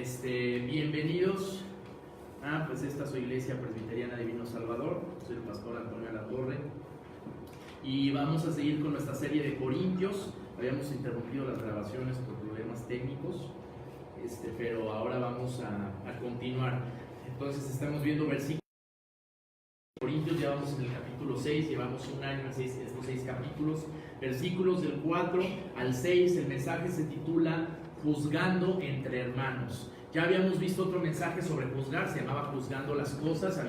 Bienvenidos a esta su Iglesia Presbiteriana Divino Salvador. Soy el pastor Antonio Alatorre y vamos a seguir con nuestra serie de Corintios. Habíamos interrumpido las grabaciones por problemas técnicos, pero ahora vamos a continuar. Entonces estamos viendo versículos de Corintios, ya vamos en el capítulo 6, llevamos un año en estos 6 capítulos, versículos del 4 al 6, el mensaje se titula Juzgando entre hermanos. Ya habíamos visto otro mensaje sobre juzgar, se llamaba Juzgando las cosas.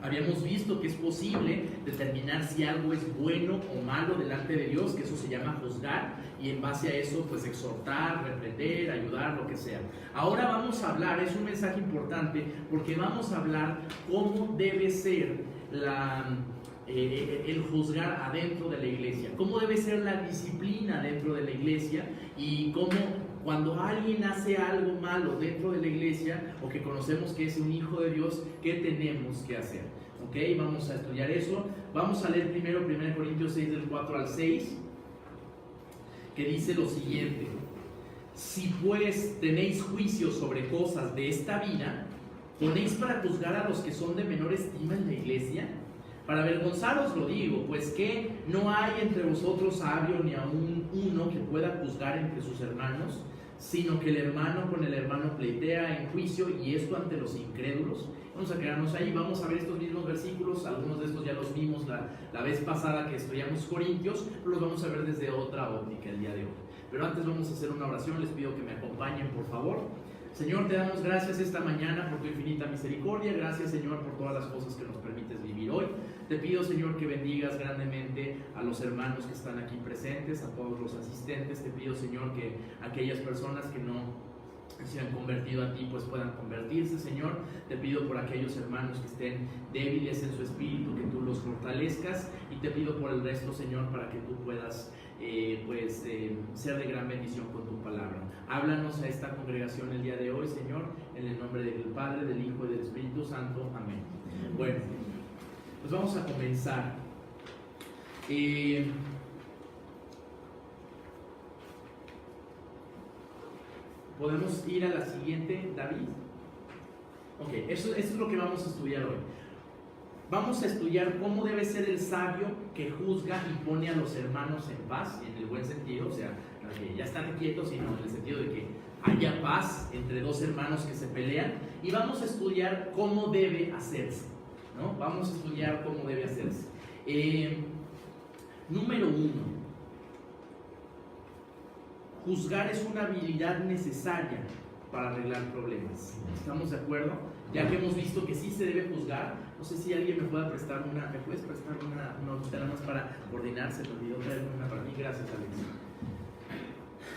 Habíamos visto que es posible determinar si algo es bueno o malo delante de Dios, que eso se llama juzgar, y en base a eso exhortar, reprender, ayudar, lo que sea. Ahora vamos a hablar, es un mensaje importante, porque vamos a hablar cómo debe ser el juzgar adentro de la iglesia, cómo debe ser la disciplina dentro de la iglesia, y cómo cuando alguien hace algo malo dentro de la iglesia, o que conocemos que es un hijo de Dios, ¿qué tenemos que hacer? ¿Ok? Vamos a estudiar eso. Vamos a leer primero 1 Corintios 6 del 4 al 6, que dice lo siguiente: si pues tenéis juicio sobre cosas de esta vida, ¿ponéis para juzgar a los que son de menor estima en la iglesia? Para avergonzaros lo digo, pues que no hay entre vosotros sabio ni aun uno que pueda juzgar entre sus hermanos, sino que el hermano con el hermano pleitea en juicio, y esto ante los incrédulos. Vamos a quedarnos ahí, vamos a ver estos mismos versículos. Algunos de estos ya los vimos la vez pasada que estudiamos Corintios, pero los vamos a ver desde otra óptica el día de hoy. Pero antes vamos a hacer una oración, les pido que me acompañen por favor. Señor, te damos gracias esta mañana por tu infinita misericordia. Gracias, Señor, por todas las cosas que nos permites vivir hoy. Te pido, Señor, que bendigas grandemente a los hermanos que están aquí presentes, a todos los asistentes. Te pido, Señor, que aquellas personas que no se han convertido a ti puedan convertirse, Señor. Te pido por aquellos hermanos que estén débiles en su espíritu, que tú los fortalezcas, y te pido por el resto, Señor, para que tú puedas ser de gran bendición con tu palabra. Háblanos a esta congregación el día de hoy, Señor, en el nombre del Padre, del Hijo y del Espíritu Santo. Amén. Bueno, pues vamos a comenzar. ¿Podemos ir a la siguiente, David? Ok, eso es lo que vamos a estudiar hoy. Vamos a estudiar cómo debe ser el sabio que juzga y pone a los hermanos en paz, en el buen sentido, o sea, que ya están quietos, sino en el sentido de que haya paz entre dos hermanos que se pelean. Y vamos a estudiar cómo debe hacerse, ¿no? Vamos a estudiar cómo debe hacerse. Número 1. Juzgar es una habilidad necesaria para arreglar problemas. ¿Estamos de acuerdo? Ya que hemos visto que sí se debe juzgar, no sé si alguien me puede prestar una, ¿me puedes prestar una hojita nada más para coordinarse? Me olvidó traer una para mí, gracias, Alex.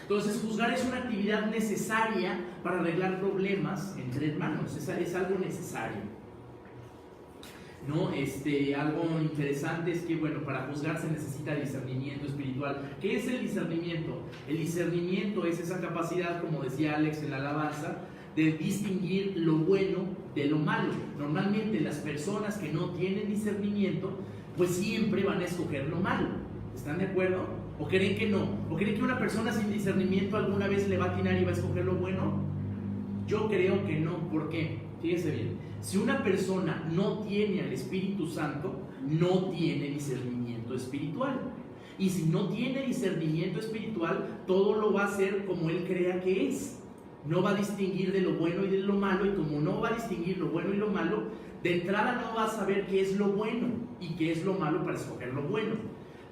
Entonces, juzgar es una actividad necesaria para arreglar problemas entre hermanos, es algo necesario, ¿no? Algo interesante es que, bueno, para juzgar se necesita discernimiento espiritual. ¿Qué es el discernimiento? El discernimiento es esa capacidad, como decía Alex en la alabanza, de distinguir lo bueno de lo malo. Normalmente las personas que no tienen discernimiento, pues siempre van a escoger lo malo. ¿Están de acuerdo? ¿O creen que no? ¿O creen que una persona sin discernimiento alguna vez le va a atinar y va a escoger lo bueno? Yo creo que no. ¿Por qué? Fíjense bien. Si una persona no tiene al Espíritu Santo, no tiene discernimiento espiritual. Y si no tiene discernimiento espiritual, todo lo va a hacer como él crea que es. No va a distinguir de lo bueno y de lo malo, y como no va a distinguir lo bueno y lo malo, de entrada no va a saber qué es lo bueno y qué es lo malo para escoger lo bueno.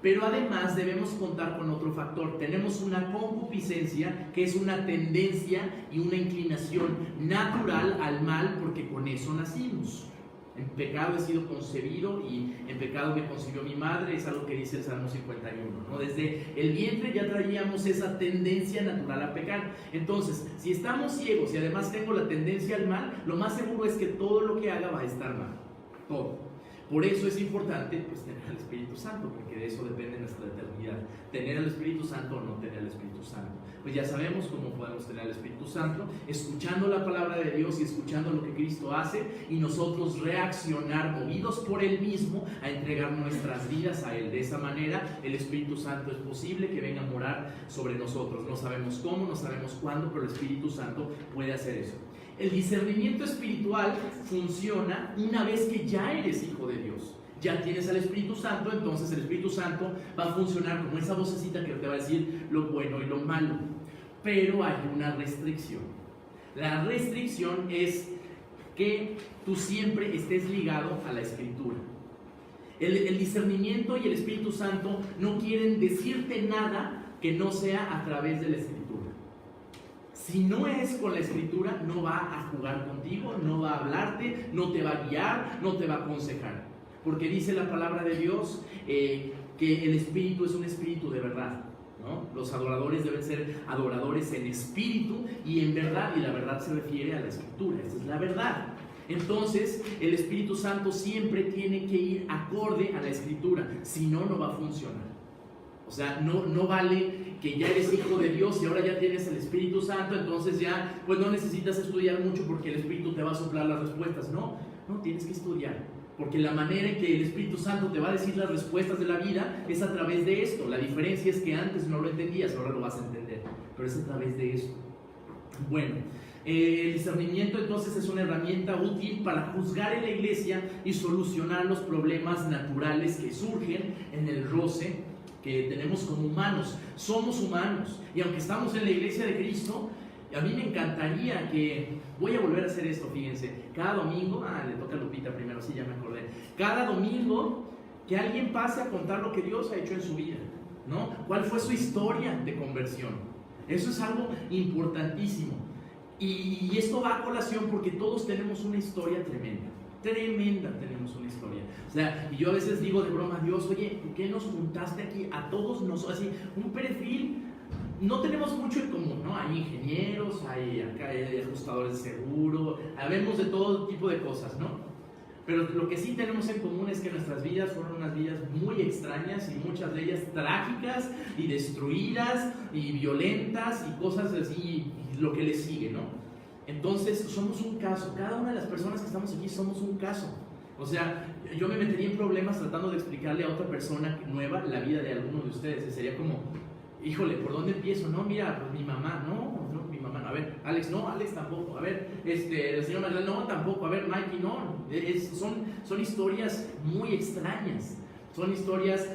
Pero además debemos contar con otro factor. Tenemos una concupiscencia, que es una tendencia y una inclinación natural al mal, porque con eso nacimos. En pecado he sido concebido, y en pecado me concibió mi madre, es algo que dice el Salmo 51, ¿no? Desde el vientre ya traíamos esa tendencia natural a pecar. Entonces, si estamos ciegos y además tengo la tendencia al mal, lo más seguro es que todo lo que haga va a estar mal. Todo. Por eso es importante tener al Espíritu Santo, porque de eso depende nuestra eternidad. Tener al Espíritu Santo o no tener al Espíritu Santo. Pues ya sabemos cómo podemos tener al Espíritu Santo, escuchando la palabra de Dios y escuchando lo que Cristo hace, y nosotros reaccionar movidos por Él mismo a entregar nuestras vidas a Él. De esa manera el Espíritu Santo es posible que venga a morar sobre nosotros. No sabemos cómo, no sabemos cuándo, pero el Espíritu Santo puede hacer eso. El discernimiento espiritual funciona una vez que ya eres hijo de Dios. Ya tienes al Espíritu Santo, entonces el Espíritu Santo va a funcionar como esa vocecita que te va a decir lo bueno y lo malo. Pero hay una restricción. La restricción es que tú siempre estés ligado a la Escritura. El discernimiento y el Espíritu Santo no quieren decirte nada que no sea a través de la Escritura. Si no es con la Escritura, no va a jugar contigo, no va a hablarte, no te va a guiar, no te va a aconsejar. Porque dice la palabra de Dios que el Espíritu es un Espíritu de verdad, ¿no? Los adoradores deben ser adoradores en espíritu y en verdad, y la verdad se refiere a la Escritura, esa es la verdad. Entonces, el Espíritu Santo siempre tiene que ir acorde a la Escritura, si no, no va a funcionar. O sea, no vale que ya eres hijo de Dios y ahora ya tienes el Espíritu Santo, entonces ya pues no necesitas estudiar mucho porque el Espíritu te va a soplar las respuestas. No, tienes que estudiar, porque la manera en que el Espíritu Santo te va a decir las respuestas de la vida es a través de esto. La diferencia es que antes no lo entendías, ahora lo vas a entender, pero es a través de esto. Bueno, el discernimiento entonces es una herramienta útil para juzgar en la iglesia y solucionar los problemas naturales que surgen en el roce que tenemos como humanos. Somos humanos, y aunque estamos en la iglesia de Cristo, a mí me encantaría que, voy a volver a hacer esto, fíjense, cada domingo, le toca a Lupita primero, sí, ya me acordé, cada domingo que alguien pase a contar lo que Dios ha hecho en su vida, ¿no? ¿Cuál fue su historia de conversión? Eso es algo importantísimo, y esto va a colación porque todos tenemos una historia tremenda tenemos una historia. O sea, y yo a veces digo de broma, Dios, oye, ¿por qué nos juntaste aquí a todos nosotros? Así, un perfil, no tenemos mucho en común, ¿no? Hay ingenieros, hay ajustadores de seguro, habemos de todo tipo de cosas, ¿no? Pero lo que sí tenemos en común es que nuestras vidas fueron unas vidas muy extrañas y muchas de ellas trágicas y destruidas y violentas y cosas así, y lo que le sigue, ¿no? Entonces somos un caso, cada una de las personas que estamos aquí somos un caso. O sea, yo me metería en problemas tratando de explicarle a otra persona nueva la vida de alguno de ustedes, y sería como, híjole, ¿por dónde empiezo? No, mira, pues mi mamá, no, mi mamá, no. A ver, Alex, no, Alex tampoco, a ver, el señor Magdalena, no, tampoco, a ver, Mikey, no, son historias muy extrañas, son historias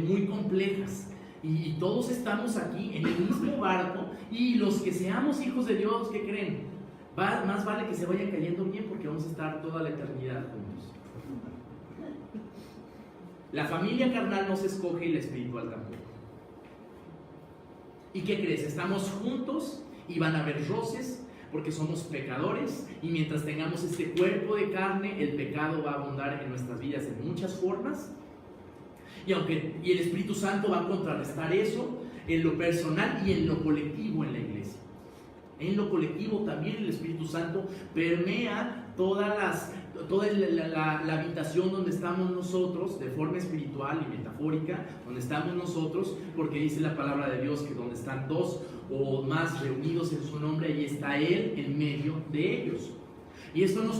muy complejas. Y todos estamos aquí en el mismo barco, y los que seamos hijos de Dios, ¿qué creen? Más vale que se vayan cayendo bien, porque vamos a estar toda la eternidad juntos. La familia carnal no se escoge y la espiritual tampoco. ¿Y qué crees? Estamos juntos y van a haber roces porque somos pecadores, y mientras tengamos este cuerpo de carne, el pecado va a abundar en nuestras vidas en muchas formas. Y el Espíritu Santo va a contrarrestar eso en lo personal y en lo colectivo en la iglesia. En lo colectivo también el Espíritu Santo permea toda la habitación donde estamos nosotros, de forma espiritual y metafórica, donde estamos nosotros, porque dice la palabra de Dios que donde están dos o más reunidos en su nombre, ahí está Él en medio de ellos. Y esto no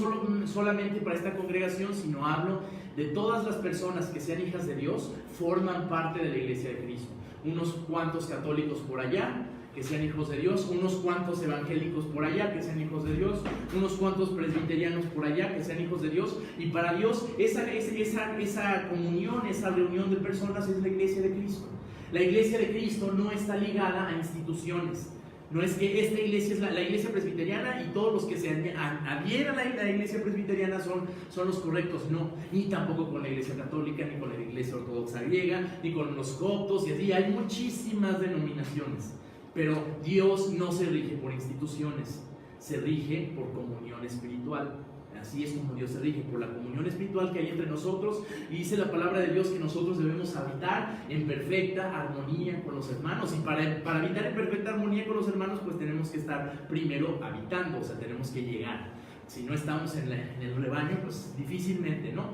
solamente para esta congregación, sino hablo de todas las personas que sean hijas de Dios, forman parte de la iglesia de Cristo. Unos cuantos católicos por allá, que sean hijos de Dios, unos cuantos evangélicos por allá, que sean hijos de Dios, unos cuantos presbiterianos por allá, que sean hijos de Dios, y para Dios esa comunión, esa reunión de personas es la iglesia de Cristo. La iglesia de Cristo no está ligada a instituciones. No es que esta iglesia es la iglesia presbiteriana y todos los que se adhieran a la iglesia presbiteriana son los correctos. No, ni tampoco con la iglesia católica, ni con la iglesia ortodoxa griega, ni con los coptos y así. Hay muchísimas denominaciones. Pero Dios no se rige por instituciones, se rige por comunión espiritual. Así es como Dios se rige, por la comunión espiritual que hay entre nosotros. Y dice la palabra de Dios que nosotros debemos habitar en perfecta armonía con los hermanos. Y para habitar en perfecta armonía con los hermanos, pues tenemos que estar primero habitando, o sea, tenemos que llegar. Si no estamos en el rebaño, pues difícilmente, ¿no?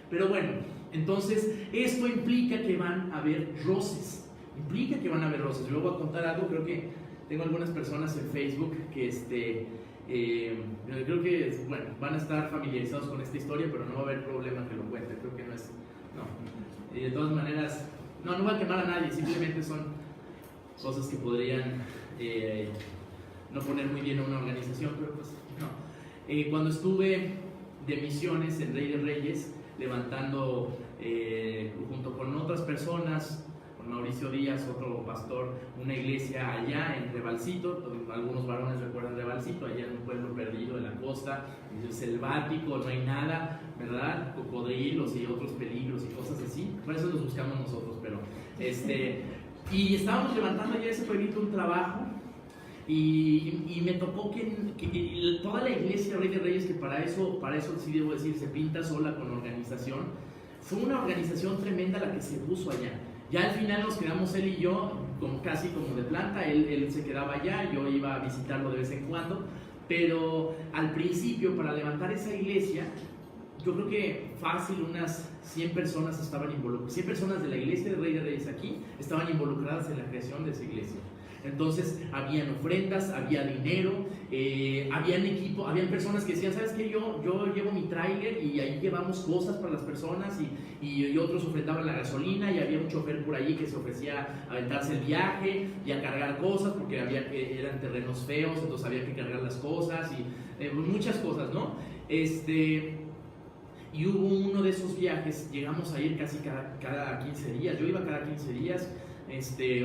Pero bueno, entonces esto implica que van a haber roces. Implica que van a haber roces. Yo voy a contar algo, creo que tengo algunas personas en Facebook que creo que bueno, van a estar familiarizados con esta historia, pero no va a haber problema que lo cuente. Creo que no es, no. Y de todas maneras, no voy a quemar a nadie, simplemente son cosas que podrían no poner muy bien a una organización, pero pues no. Cuando estuve de misiones en Rey de Reyes, levantando junto con otras personas, con Mauricio Díaz, otro pastor, una iglesia allá en Rebalsito. Algunos varones recuerdan Rebalsito, allá en un pueblo perdido en la costa, selvático, no hay nada, ¿verdad? Cocodrilos y otros peligros y cosas así. Por eso los buscamos nosotros, pero y estábamos levantando allá ese pueblito un trabajo. Y me tocó que toda la iglesia Rey de Reyes, que para eso sí debo decir, se pinta sola con organización, fue una organización tremenda la que se puso allá. Ya al final nos quedamos él y yo, casi como de planta. Él se quedaba allá, yo iba a visitarlo de vez en cuando, pero al principio, para levantar esa iglesia, yo creo que fácil unas 100 personas estaban involucradas, 100 personas de la iglesia de Rey de Reyes aquí estaban involucradas en la creación de esa iglesia. Entonces habían ofrendas, había dinero, habían equipo, habían personas que decían, ¿sabes qué? Yo llevo mi tráiler y ahí llevamos cosas para las personas, y otros ofrendaban la gasolina, y había un chofer por ahí que se ofrecía a aventarse el viaje y a cargar cosas, porque eran terrenos feos, entonces había que cargar las cosas y muchas cosas, ¿no? Y hubo uno de esos viajes, llegamos a ir casi cada 15 días, yo iba cada 15 días,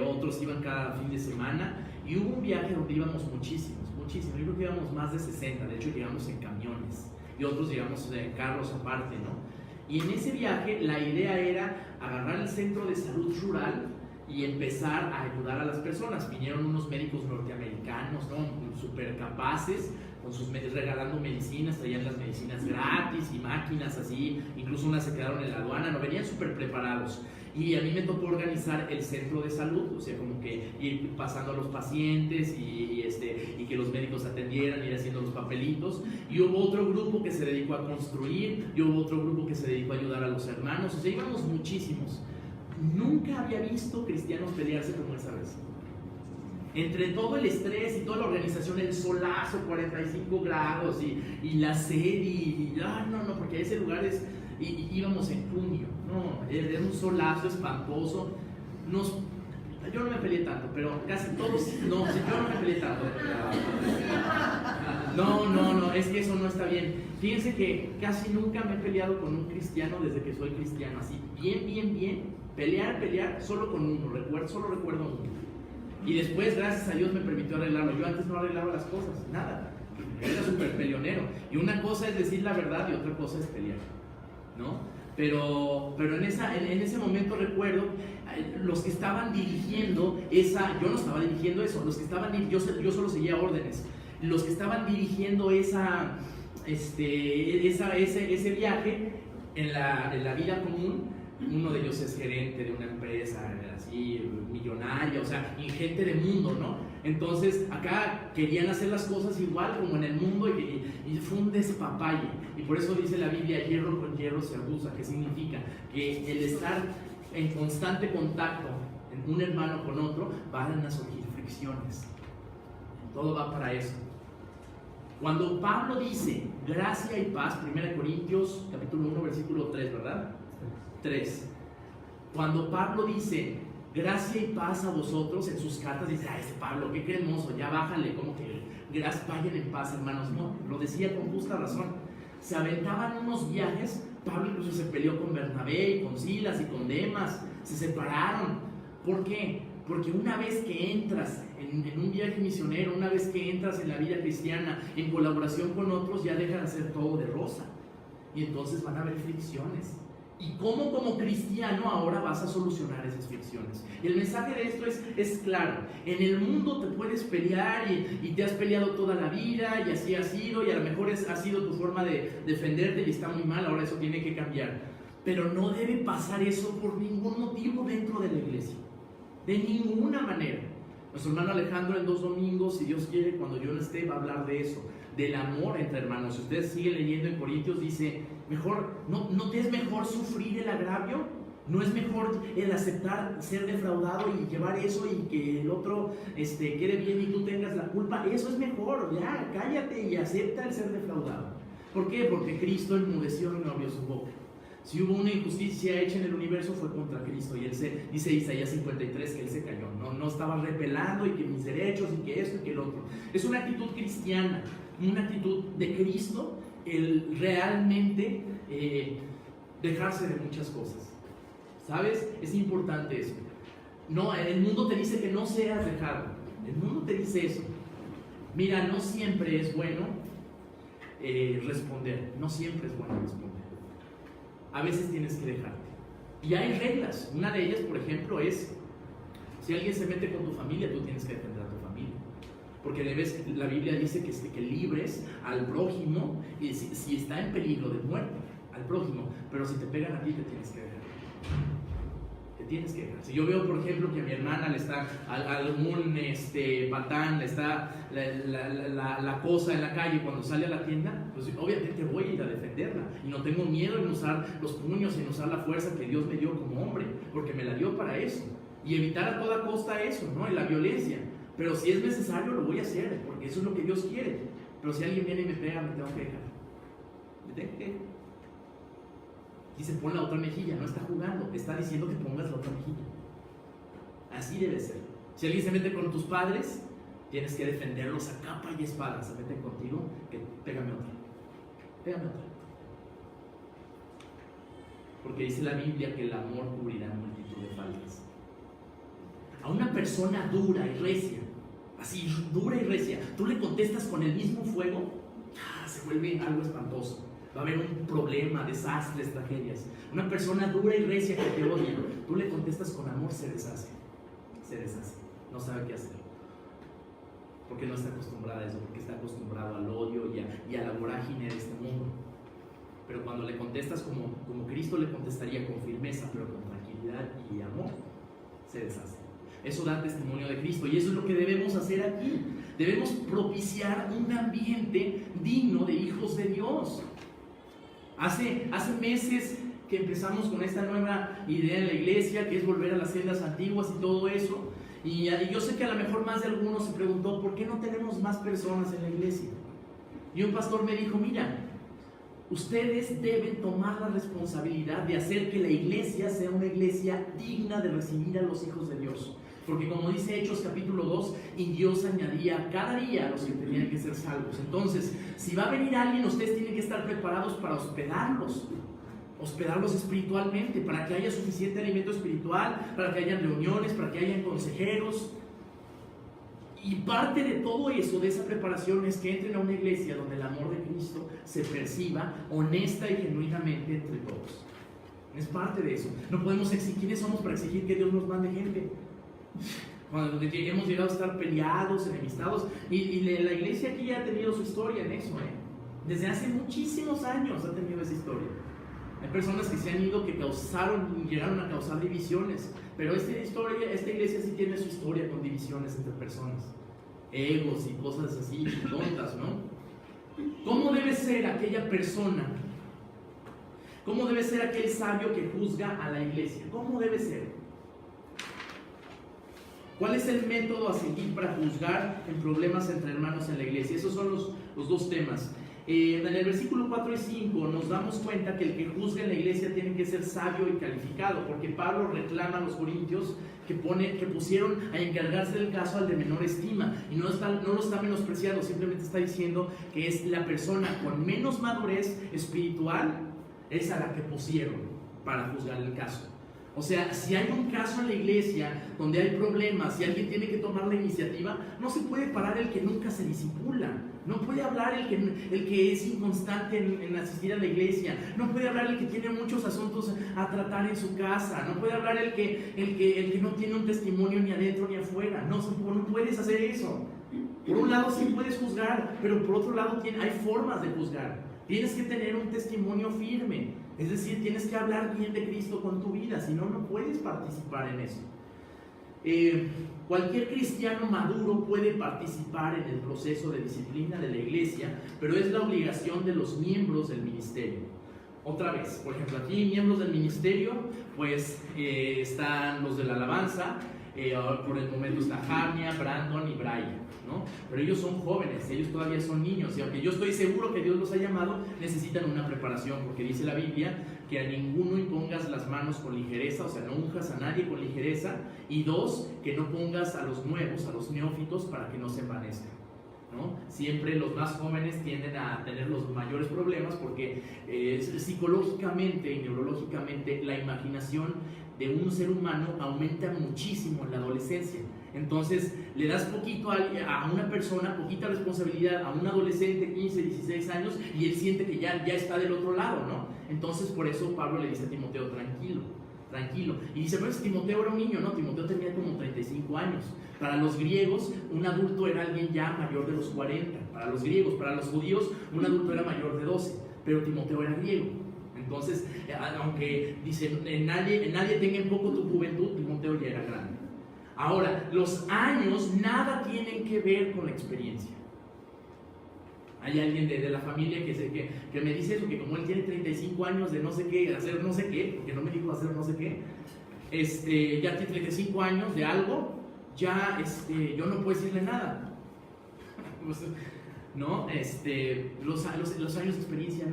otros iban cada fin de semana, y hubo un viaje donde íbamos muchísimos, yo creo que íbamos más de 60, de hecho llegamos en camiones, y otros llegamos en carros aparte, ¿no? Y en ese viaje la idea era agarrar el centro de salud rural y empezar a ayudar a las personas. Vinieron unos médicos norteamericanos, ¿no? Súper capaces, con sus regalando medicinas, traían las medicinas gratis y máquinas así, incluso unas se quedaron en la aduana, no, venían súper preparados. Y a mí me tocó organizar el centro de salud, o sea, como que ir pasando a los pacientes y que los médicos atendieran, ir haciendo los papelitos. Y hubo otro grupo que se dedicó a construir, y hubo otro grupo que se dedicó a ayudar a los hermanos, o sea, íbamos muchísimos. Nunca había visto cristianos pelearse como esa vez. Entre todo el estrés y toda la organización, el solazo, 45 grados y la sed no, porque ese lugar íbamos en junio, no, era un solazo espantoso. Yo no me peleé tanto, pero casi todos, no, yo no me peleé tanto. No, es que eso no está bien. Fíjense que casi nunca me he peleado con un cristiano desde que soy cristiano, así, bien, pelear, solo con uno, solo recuerdo uno. Y después, gracias a Dios, me permitió arreglarlo. Yo antes no arreglaba las cosas, nada. Era súper peleonero. Y una cosa es decir la verdad y otra cosa es pelear, ¿no? Pero en ese momento recuerdo, los que estaban dirigiendo yo no estaba dirigiendo eso, los que estaban yo solo seguía órdenes. Los que estaban dirigiendo ese viaje en la vida común, uno de ellos es gerente de una empresa así millonaria, o sea, y gente de mundo, ¿no? Entonces acá querían hacer las cosas igual como en el mundo, y fue un despapalle. Y por eso dice la Biblia, hierro con hierro se abusa, que significa que el estar en constante contacto en un hermano con otro, van a surgir fricciones. Todo va para eso. Cuando Pablo dice gracia y paz, 1 Corintios capítulo 1 versículo 3, ¿verdad? 3. Cuando Pablo dice gracia y paz a vosotros, en sus cartas dice, Pablo, qué hermoso, ya bájale, como que vayan en paz, hermanos. No, lo decía con justa razón. Se aventaban unos viajes. Pablo incluso se peleó con Bernabé y con Silas y con Demas, se separaron. ¿Por qué? Porque una vez que entras en un viaje misionero, una vez que entras en la vida cristiana en colaboración con otros, ya deja de ser todo de rosa, y entonces van a haber fricciones. ¿Y cómo como cristiano ahora vas a solucionar esas fricciones? Y el mensaje de esto es claro. En el mundo te puedes pelear y te has peleado toda la vida y así ha sido, y a lo mejor ha sido tu forma de defenderte y está muy mal, ahora eso tiene que cambiar. Pero no debe pasar eso por ningún motivo dentro de la iglesia, de ninguna manera. Nuestro hermano Alejandro en 2 domingos, si Dios quiere, cuando yo no esté, va a hablar de eso, del amor entre hermanos. Si ustedes siguen leyendo en Corintios, dice, ¿no te es mejor sufrir el agravio? ¿No es mejor el aceptar ser defraudado y llevar eso y que el otro quede bien y tú tengas la culpa? Eso es mejor, ya, cállate y acepta el ser defraudado. ¿Por qué? Porque Cristo enmudeció y no abrió su boca. Si hubo una injusticia hecha en el universo, fue contra Cristo. Y dice Isaías 53 que Él se cayó. No estaba repelando y que mis derechos y que esto y que el otro. Es una actitud cristiana. una actitud de Cristo, el realmente dejarse de muchas cosas. ¿Sabes? Es importante eso. No, el mundo te dice que no seas dejado. El mundo te dice eso. Mira, no siempre es bueno responder. No siempre es bueno responder. A veces tienes que dejarte. Y hay reglas. Una de ellas, por ejemplo, es: si alguien se mete con tu familia, tú tienes que defender a tu familia. Porque la Biblia dice que libres al prójimo si está en peligro de muerte, al prójimo. Pero si te pegan a ti, te tienes que dejar. Te tienes que dejar. Si yo veo, por ejemplo, que a mi hermana le está algún patán, le está la cosa en la calle cuando sale a la tienda, pues obviamente voy a ir a defenderla. Y no tengo miedo en usar los puños, en usar la fuerza que Dios me dio como hombre, porque me la dio para eso. Y evitar a toda costa eso, ¿no? En la violencia. Pero si es necesario, lo voy a hacer, porque eso es lo que Dios quiere. Pero si alguien viene y me pega, me tengo que dejar. Me tengo que dejar. Dice, pon la otra mejilla. No está jugando, está diciendo que pongas la otra mejilla. Así debe ser. Si alguien se mete con tus padres, tienes que defenderlos a capa y espada. Se meten contigo, que pégame otra. Pégame otra. Porque dice la Biblia que el amor cubrirá multitud de faltas. A una persona dura y recia, así dura y recia, tú le contestas con el mismo fuego, se vuelve algo espantoso. Va a haber un problema, desastres, tragedias. Una persona dura y recia que te odia, tú le contestas con amor, se deshace. Se deshace. No sabe qué hacer. Porque no está acostumbrada a eso, porque está acostumbrado al odio y a la vorágine de este mundo. Pero cuando le contestas como Cristo le contestaría, con firmeza, pero con tranquilidad y amor, se deshace. Eso da testimonio de Cristo, y eso es lo que debemos hacer aquí. Debemos propiciar un ambiente digno de hijos de Dios. Hace meses que empezamos con esta nueva idea en la iglesia, que es volver a las sendas antiguas y todo eso. Y yo sé que a lo mejor más de algunos se preguntó, ¿por qué no tenemos más personas en la iglesia? Y un pastor me dijo, mira, ustedes deben tomar la responsabilidad de hacer que la iglesia sea una iglesia digna de recibir a los hijos de Dios. Porque como dice Hechos capítulo 2, y Dios añadía cada día a los que tenían que ser salvos. Entonces, si va a venir alguien, ustedes tienen que estar preparados para hospedarlos espiritualmente, para que haya suficiente alimento espiritual, para que haya reuniones, para que haya consejeros. Y parte de todo eso, de esa preparación, es que entren a una iglesia donde el amor de Cristo se perciba honesta y genuinamente entre todos. Es parte de eso. No podemos exigir. ¿Quiénes somos para exigir que Dios nos mande gente? Cuando hemos llegado a estar peleados, enemistados, y la iglesia aquí ya ha tenido su historia en eso, desde hace muchísimos años ha tenido esa historia. Hay personas que se han ido, que llegaron a causar divisiones, pero esta iglesia sí tiene su historia con divisiones entre personas, egos y cosas así tontas, ¿no? ¿Cómo debe ser aquella persona? ¿Cómo debe ser aquel sabio que juzga a la iglesia? ¿Cómo debe ser? ¿Cuál es el método a seguir para juzgar en problemas entre hermanos en la iglesia? Esos son los dos temas. En el versículo 4 y 5 nos damos cuenta que el que juzga en la iglesia tiene que ser sabio y calificado, porque Pablo reclama a los corintios que pusieron a encargarse del caso al de menor estima, y no lo está menospreciando, simplemente está diciendo que es la persona con menos madurez espiritual, es a la que pusieron para juzgar el caso. O sea, si hay un caso en la iglesia donde hay problemas, si alguien tiene que tomar la iniciativa, no se puede parar el que nunca se disipula. No puede hablar el que es inconstante en asistir a la iglesia. No puede hablar el que tiene muchos asuntos a tratar en su casa. No puede hablar el que no tiene un testimonio ni adentro ni afuera. No puedes hacer eso. Por un lado sí puedes juzgar, pero por otro lado hay formas de juzgar. Tienes que tener un testimonio firme. Es decir, tienes que hablar bien de Cristo con tu vida, si no, no puedes participar en eso. Cualquier cristiano maduro puede participar en el proceso de disciplina de la iglesia, pero es la obligación de los miembros del ministerio. Otra vez, por ejemplo, aquí miembros del ministerio, pues están los de la alabanza, por el momento está Jarnia, Brandon y Brian, ¿no? Pero ellos son jóvenes, ellos todavía son niños, y aunque yo estoy seguro que Dios los ha llamado, necesitan una preparación, porque dice la Biblia que a ninguno impongas las manos con ligereza, o sea, no unjas a nadie con ligereza, y 2, que no pongas a los nuevos, a los neófitos, para que no se envanezcan, ¿no? Siempre los más jóvenes tienden a tener los mayores problemas porque psicológicamente y neurológicamente la imaginación de un ser humano aumenta muchísimo en la adolescencia. Entonces le das poquito a una persona, poquita responsabilidad a un adolescente, 15, 16 años, y él siente que ya está del otro lado, ¿no? Entonces por eso Pablo le dice a Timoteo, tranquilo. Y dice, pero Timoteo era un niño, ¿no? Timoteo tenía como 35 años. Para los griegos, un adulto era alguien ya mayor de los 40. Para los griegos, para los judíos, un adulto era mayor de 12. Pero Timoteo era griego. Entonces, aunque dice, en nadie tenga en poco tu juventud, Timoteo ya era grande. Ahora, los años nada tienen que ver con la experiencia. Hay alguien de la familia que me dice eso, que como él tiene 35 años de no sé qué, hacer no sé qué, porque no me dijo hacer no sé qué, ya tiene 35 años de algo, ya yo no puedo decirle nada. ¿No? Los años de experiencia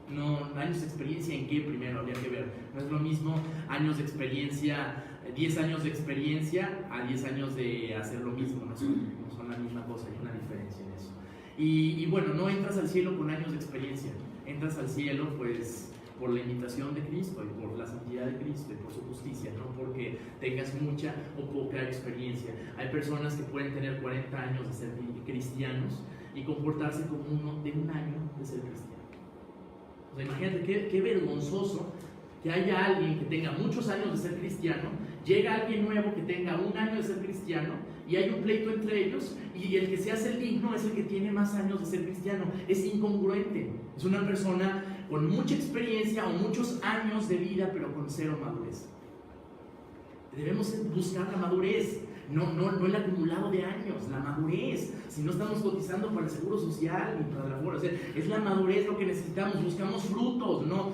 no, años de experiencia en qué primero habría que ver. No es lo mismo años de experiencia, 10 años de experiencia a 10 años de hacer lo mismo, no son la misma cosa, hay una diferencia en eso. Y bueno, no entras al cielo con años de experiencia, entras al cielo pues por la imitación de Cristo y por la santidad de Cristo y por su justicia, no porque tengas mucha o poca experiencia. Hay personas que pueden tener 40 años de ser cristianos y comportarse como uno de un año de ser cristiano. O sea, imagínate qué vergonzoso que haya alguien que tenga muchos años de ser cristiano, llega alguien nuevo que tenga un año de ser cristiano y hay un pleito entre ellos y el que se hace el digno es el que tiene más años de ser cristiano. Es incongruente. Es una persona con mucha experiencia o muchos años de vida pero con cero madurez. Debemos buscar la madurez, no el acumulado de años, la madurez. Si no estamos cotizando para el seguro social ni para la labor, o sea, es la madurez lo que necesitamos. Buscamos frutos, no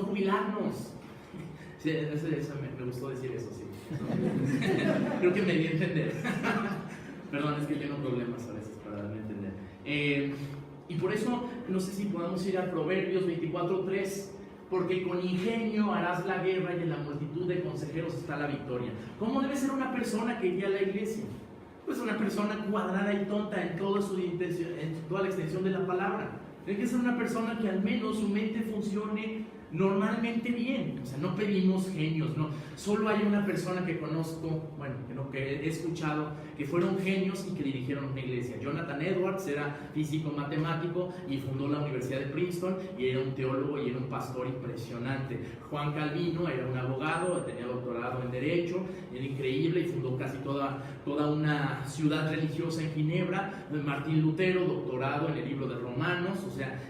jubilarnos. Sí, me gustó decir eso, sí. Creo que me di a entender. Perdón, es que tengo problemas a veces para darme a entender. Y por eso, no sé si podamos ir a Proverbios 24:3. Porque con ingenio harás la guerra y en la multitud de consejeros está la victoria. ¿Cómo debe ser una persona que iría a la iglesia? Pues una persona cuadrada y tonta en toda la extensión de la palabra. Tiene que ser una persona que al menos su mente funcione normalmente bien. O sea, no pedimos genios, no. Solo hay una persona que conozco, bueno, que he escuchado, que fueron genios y que dirigieron una iglesia. Jonathan Edwards era físico matemático y fundó la Universidad de Princeton y era un teólogo y era un pastor impresionante. Juan Calvino era un abogado, tenía doctorado en Derecho, era increíble y fundó casi toda una ciudad religiosa en Ginebra. Martín Lutero, doctorado en el libro de Romanos, o sea,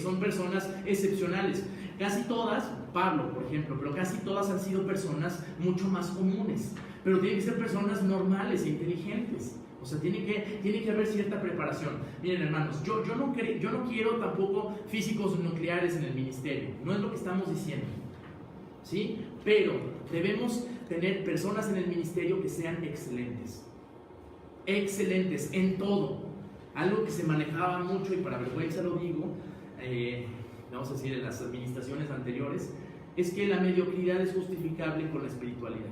son personas excepcionales. Casi todas, Pablo por ejemplo, pero casi todas han sido personas mucho más comunes. Pero tienen que ser personas normales e inteligentes. O sea, tiene que haber cierta preparación. Miren, hermanos, yo no quiero tampoco físicos nucleares en el ministerio. No es lo que estamos diciendo, ¿sí? Pero debemos tener personas en el ministerio que sean excelentes. Excelentes en todo. Algo que se manejaba mucho, y para vergüenza lo digo, vamos a decir en las administraciones anteriores, es que la mediocridad es justificable con la espiritualidad.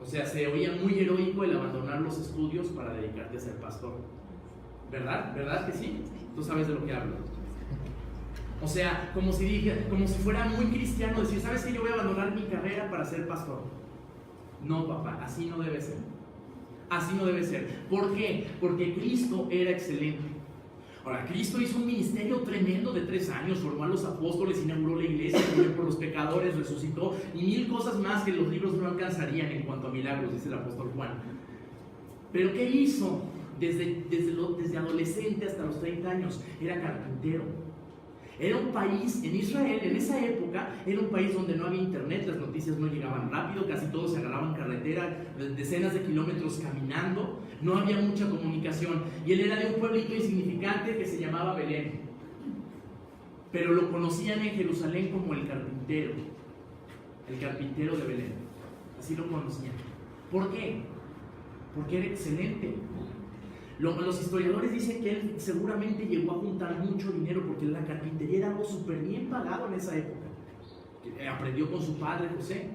O sea, se oía muy heroico el abandonar los estudios para dedicarte a ser pastor. ¿Verdad? ¿Verdad que sí? Tú sabes de lo que hablo. O sea, como si fuera muy cristiano decir, ¿sabes qué? Yo voy a abandonar mi carrera para ser pastor. No, papá, así no debe ser. Así no debe ser. ¿Por qué? Porque Cristo era excelente. Ahora, Cristo hizo un ministerio tremendo de 3 años, formó a los apóstoles, inauguró la iglesia, murió por los pecadores, resucitó y 1000 cosas más que los libros no alcanzarían en cuanto a milagros, dice el apóstol Juan. Pero ¿qué hizo? Desde adolescente hasta los 30 años, era carpintero. Era un país, en Israel, en esa época, era un país donde no había internet, las noticias no llegaban rápido, casi todos se agarraban carretera, decenas de kilómetros caminando, no había mucha comunicación, y él era de un pueblito insignificante que se llamaba Belén, pero lo conocían en Jerusalén como el carpintero de Belén, así lo conocían. ¿Por qué? Porque era excelente. Los historiadores dicen que él seguramente llegó a juntar mucho dinero porque la carpintería era algo súper bien pagado en esa época. Aprendió con su padre José.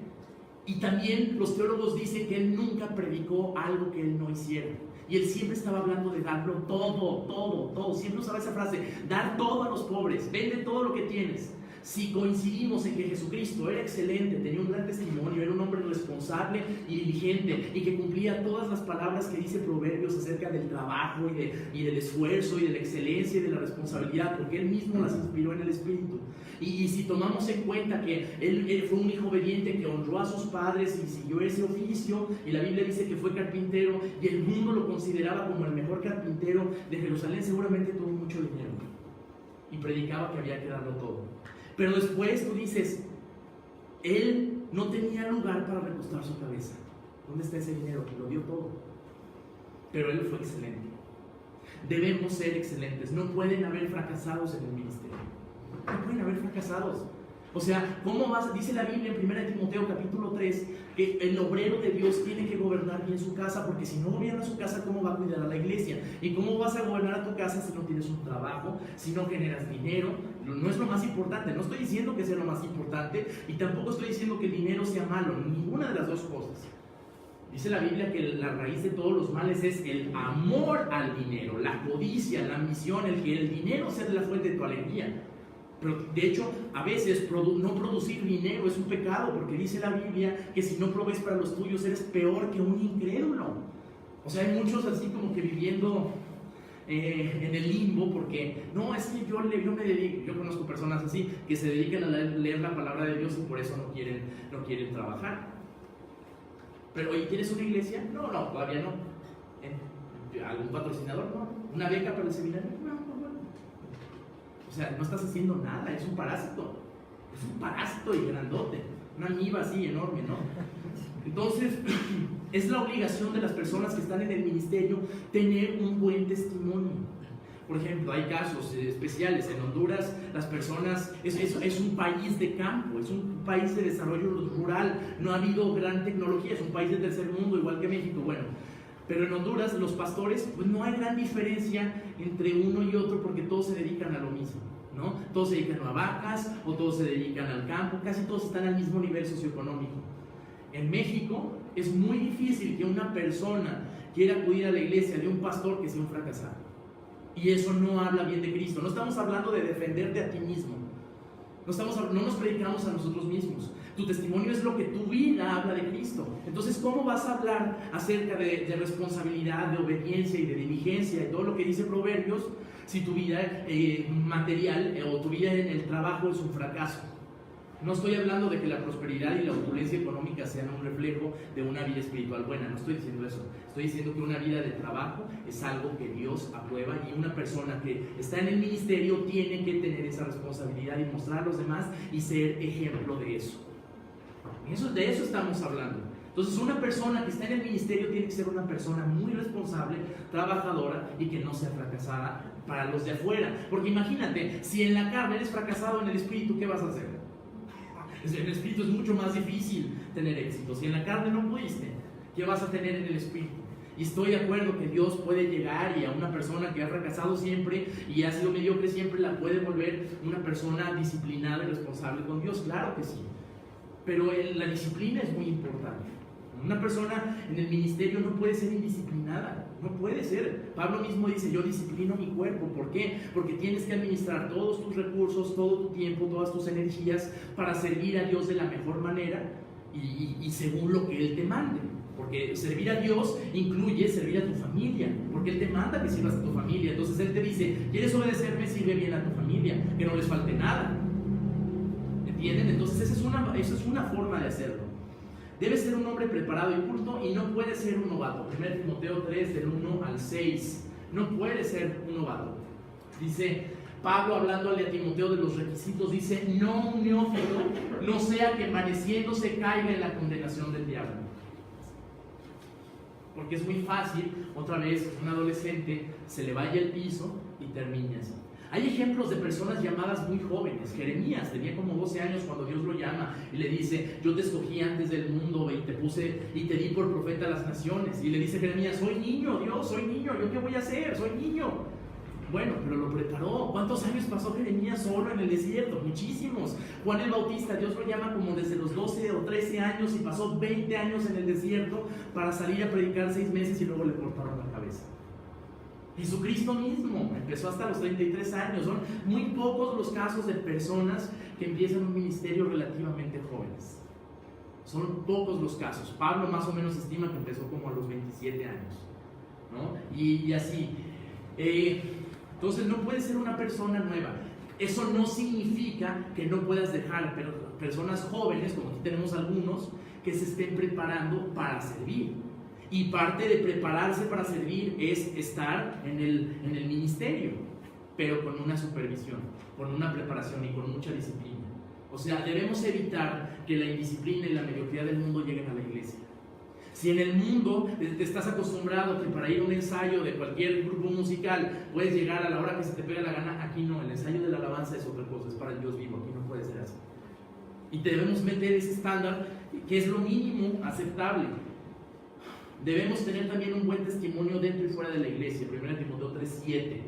Y también los teólogos dicen que él nunca predicó algo que él no hiciera. Y él siempre estaba hablando de darlo todo, todo, todo. Siempre usaba esa frase, dar todo a los pobres, vende todo lo que tienes. Si coincidimos en que Jesucristo era excelente, tenía un gran testimonio, era un hombre responsable y diligente y que cumplía todas las palabras que dice Proverbios acerca del trabajo y del esfuerzo y de la excelencia y de la responsabilidad, porque él mismo las inspiró en el Espíritu. Y si tomamos en cuenta que él fue un hijo obediente que honró a sus padres y siguió ese oficio, y la Biblia dice que fue carpintero y el mundo lo consideraba como el mejor carpintero de Jerusalén, seguramente tuvo mucho dinero y predicaba que había que darlo todo. Pero después tú dices, él no tenía lugar para recostar su cabeza. ¿Dónde está ese dinero? Lo dio todo. Pero él fue excelente. Debemos ser excelentes. No pueden haber fracasados en el ministerio. No pueden haber fracasados. O sea, ¿cómo vas? Dice la Biblia en 1 Timoteo capítulo 3 que el obrero de Dios tiene que gobernar bien su casa, porque si no gobierna su casa, ¿cómo va a cuidar a la iglesia? ¿Y cómo vas a gobernar a tu casa si no tienes un trabajo, si no generas dinero? No es lo más importante. No estoy diciendo que sea lo más importante y tampoco estoy diciendo que el dinero sea malo, ninguna de las dos cosas. Dice la Biblia que la raíz de todos los males es el amor al dinero, la codicia, la ambición, el que el dinero sea la fuente de tu alegría. Pero de hecho, a veces no producir dinero es un pecado, porque dice la Biblia que si no provees para los tuyos eres peor que un incrédulo. O sea, hay muchos así como que viviendo en el limbo, porque no, es que yo me dedico, yo conozco personas así que se dedican a leer la palabra de Dios y por eso no quieren trabajar. Pero, ¿y tienes una iglesia? No, todavía no. ¿Algún patrocinador? No. ¿Una beca para el seminario? No. O sea, no estás haciendo nada, es un parásito y grandote, una amiba así enorme, ¿no? Entonces, es la obligación de las personas que están en el ministerio tener un buen testimonio. Por ejemplo, hay casos especiales. En Honduras, las personas, es un país de campo, es un país de desarrollo rural, no ha habido gran tecnología, es un país del tercer mundo, igual que México, bueno. Pero en Honduras los pastores, pues no hay gran diferencia entre uno y otro, porque todos se dedican a lo mismo, ¿no? Todos se dedican a vacas o todos se dedican al campo, casi todos están al mismo nivel socioeconómico. En México es muy difícil que una persona quiera acudir a la iglesia de un pastor que sea un fracasado. Y eso no habla bien de Cristo. No estamos hablando de defenderte a ti mismo. No nos predicamos a nosotros mismos. Tu testimonio es lo que tu vida habla de Cristo. Entonces, ¿cómo vas a hablar acerca de responsabilidad, de obediencia y de diligencia y todo lo que dice Proverbios si tu vida material o tu vida en el trabajo es un fracaso? No estoy hablando de que la prosperidad y la opulencia económica sean un reflejo de una vida espiritual buena, no estoy diciendo eso. Estoy diciendo que una vida de trabajo es algo que Dios aprueba, y una persona que está en el ministerio tiene que tener esa responsabilidad y mostrar a los demás y ser ejemplo de eso. De eso estamos hablando. Entonces, una persona que está en el ministerio tiene que ser una persona muy responsable, trabajadora y que no sea fracasada para los de afuera. Porque imagínate, si en la carne eres fracasado, en el espíritu, ¿qué vas a hacer? En el espíritu es mucho más difícil tener éxito. Si en la carne no pudiste, ¿qué vas a tener en el espíritu? Y estoy de acuerdo que Dios puede llegar y a una persona que ha fracasado siempre y ha sido mediocre siempre la puede volver una persona disciplinada y responsable con Dios. Claro que sí. Pero la disciplina es muy importante. Una persona en el ministerio no puede ser indisciplinada, no puede ser. Pablo mismo dice: yo disciplino mi cuerpo. ¿Por qué? Porque tienes que administrar todos tus recursos, todo tu tiempo, todas tus energías para servir a Dios de la mejor manera y según lo que Él te mande. Porque servir a Dios incluye servir a tu familia, porque Él te manda que sirvas a tu familia. Entonces Él te dice: ¿quieres obedecerme? Sirve bien a tu familia, que no les falte nada. ¿Entienden? Entonces esa es una forma de hacerlo. Debes ser un hombre preparado y culto y no puedes ser un novato. 1 Timoteo 3, del 1 al 6. No puedes ser un novato. Dice Pablo, hablándole a Timoteo de los requisitos, dice: no un neófito, no sea que envaneciéndose caiga en la condenación del diablo. Porque es muy fácil, otra vez, un adolescente se le vaya al piso y termine así. Hay ejemplos de personas llamadas muy jóvenes. Jeremías tenía como 12 años cuando Dios lo llama y le dice: yo te escogí antes del mundo y te di por profeta a las naciones. Y le dice Jeremías: soy niño, Dios, soy niño, ¿yo qué voy a hacer? Soy niño. Bueno, pero lo preparó. ¿Cuántos años pasó Jeremías solo en el desierto? Muchísimos. Juan el Bautista, Dios lo llama como desde los 12 o 13 años y pasó 20 años en el desierto para salir a predicar 6 meses y luego le cortaron la cabeza. Jesucristo mismo empezó hasta los 33 años. Son muy pocos los casos de personas que empiezan un ministerio relativamente jóvenes. Son pocos los casos. Pablo más o menos estima que empezó como a los 27 años, ¿no? Y así. Entonces no puedes ser una persona nueva. Eso no significa que no puedas dejar personas jóvenes, como aquí tenemos algunos, que se estén preparando para servir. Y parte de prepararse para servir es estar en el ministerio, pero con una supervisión, con una preparación y con mucha disciplina. O sea, debemos evitar que la indisciplina y la mediocridad del mundo lleguen a la iglesia. Si en el mundo te estás acostumbrado que para ir a un ensayo de cualquier grupo musical puedes llegar a la hora que se te pega la gana, aquí no, el ensayo de la alabanza es otra cosa, es para el Dios vivo, aquí no puede ser así. Y debemos meter ese estándar que es lo mínimo aceptable. Debemos tener también un buen testimonio dentro y fuera de la iglesia. 1 Timoteo 3:7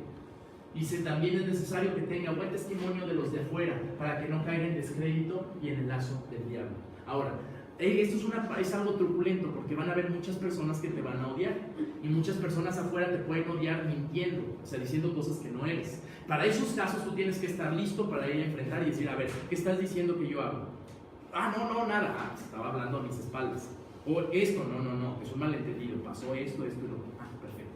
dice: también es necesario que tenga buen testimonio de los de afuera, para que no caiga en descrédito y en el lazo del diablo. Ahora, esto es algo truculento, porque van a haber muchas personas que te van a odiar, y muchas personas afuera te pueden odiar mintiendo, o sea, diciendo cosas que no eres. Para esos casos tú tienes que estar listo para ir a enfrentar y decir: a ver, ¿qué estás diciendo que yo hago? No, nada. Estaba hablando a mis espaldas. O esto, no, es un malentendido, pasó esto y lo otro. Perfecto.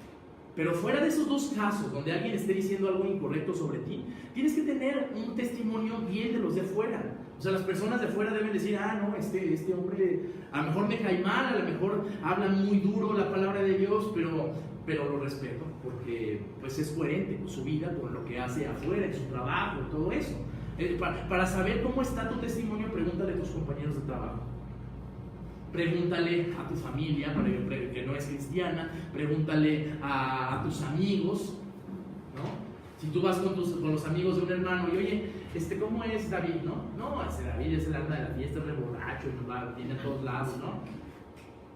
Pero fuera de esos dos casos, donde alguien esté diciendo algo incorrecto sobre ti, tienes que tener un testimonio bien de los de afuera. O sea, las personas de afuera deben decir: no, este hombre a lo mejor me cae mal, a lo mejor habla muy duro la palabra de Dios, pero lo respeto, porque pues es coherente con su vida, con lo que hace afuera, en su trabajo, todo eso. Para saber cómo está tu testimonio, pregúntale a tus compañeros de trabajo. Pregúntale a tu familia, que no es cristiana, pregúntale a tus amigos, ¿no? Si tú vas con los amigos de un hermano y: oye, ¿cómo es David? No, ese David es el alma de la fiesta, es re borracho, viene a todos lados, ¿no?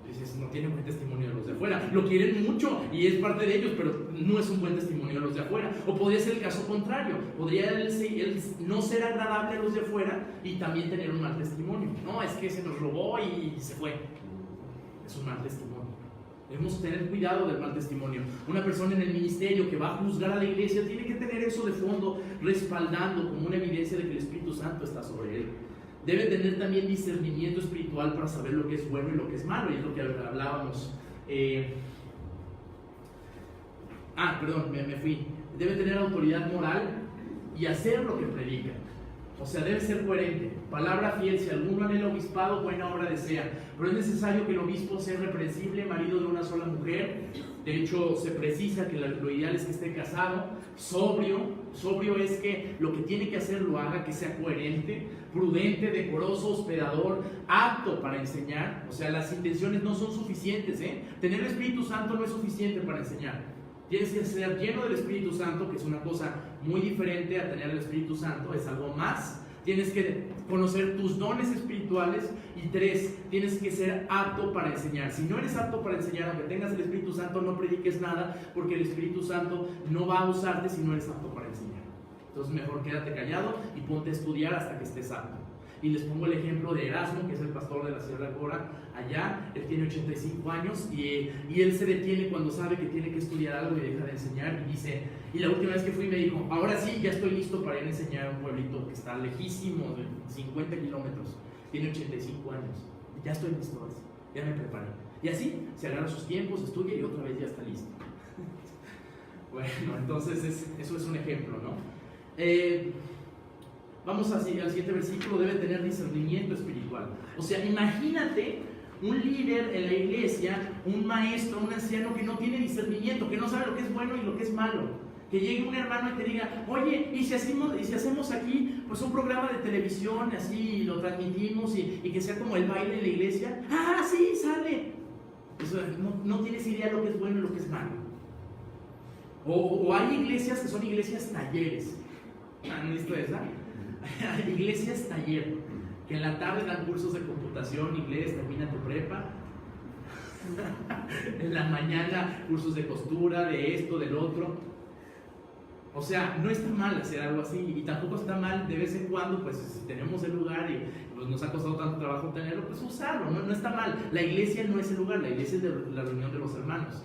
Dices, no tiene buen testimonio de los de afuera. Lo quieren mucho y es parte de ellos, pero no es un buen testimonio de los de afuera. O podría ser el caso contrario. Podría él no ser agradable a los de afuera y también tener un mal testimonio. No, es que se nos robó y se fue. Es un mal testimonio. Debemos tener cuidado del mal testimonio. Una persona en el ministerio que va a juzgar a la iglesia tiene que tener eso de fondo, respaldando como una evidencia de que el Espíritu Santo está sobre él. Debe tener también discernimiento espiritual para saber lo que es bueno y lo que es malo, y es lo que hablábamos. Me fui. Debe tener autoridad moral y hacer lo que predica. O sea, debe ser coherente. Palabra fiel: si alguno anhela obispado, buena obra desea. Pero es necesario que el obispo sea reprensible, marido de una sola mujer. De hecho, se precisa que lo ideal es que esté casado, sobrio. Sobrio es que lo que tiene que hacer lo haga, que sea coherente, prudente, decoroso, hospedador, apto para enseñar. O sea, las intenciones no son suficientes, ¿eh? Tener el Espíritu Santo no es suficiente para enseñar. Tienes que ser lleno del Espíritu Santo, que es una cosa muy diferente a tener el Espíritu Santo, es algo más. Tienes que conocer tus dones espirituales. Y 3, tienes que ser apto para enseñar. Si no eres apto para enseñar, aunque tengas el Espíritu Santo, no prediques nada, porque el Espíritu Santo no va a usarte si no eres apto para enseñar. Entonces mejor quédate callado y ponte a estudiar hasta que estés apto. Y les pongo el ejemplo de Erasmo, que es el pastor de la Sierra Gora allá. Él tiene 85 años y él se detiene cuando sabe que tiene que estudiar algo y deja de enseñar, y dice: y la última vez que fui me dijo: ahora sí, ya estoy listo para ir a enseñar a un pueblito que está lejísimo, de 50 kilómetros. Tiene 85 años. Ya estoy listo, ya me preparé. Y así se agarra sus tiempos, estudia y otra vez ya está listo. Bueno, entonces eso es un ejemplo, ¿no? Vamos al siguiente versículo. Debe tener discernimiento espiritual. O sea, imagínate un líder en la iglesia, un maestro, un anciano que no tiene discernimiento, que no sabe lo que es bueno y lo que es malo. Que llegue un hermano y te diga: oye, ¿y si hacemos aquí pues un programa de televisión, así, y lo transmitimos, y que sea como el baile de la iglesia? ¡Ah, sí, sale! Eso, no tienes idea de lo que es bueno y lo que es malo. O hay iglesias que son iglesias talleres. ¿Han visto esa? Iglesias taller, que en la tarde dan cursos de computación, inglés, termina tu prepa. En la mañana cursos de costura, de esto, del otro. O sea, no está mal hacer algo así, y tampoco está mal de vez en cuando, pues si tenemos el lugar y pues, nos ha costado tanto trabajo tenerlo, pues usarlo, no está mal. La iglesia no es el lugar, la iglesia es la reunión de los hermanos.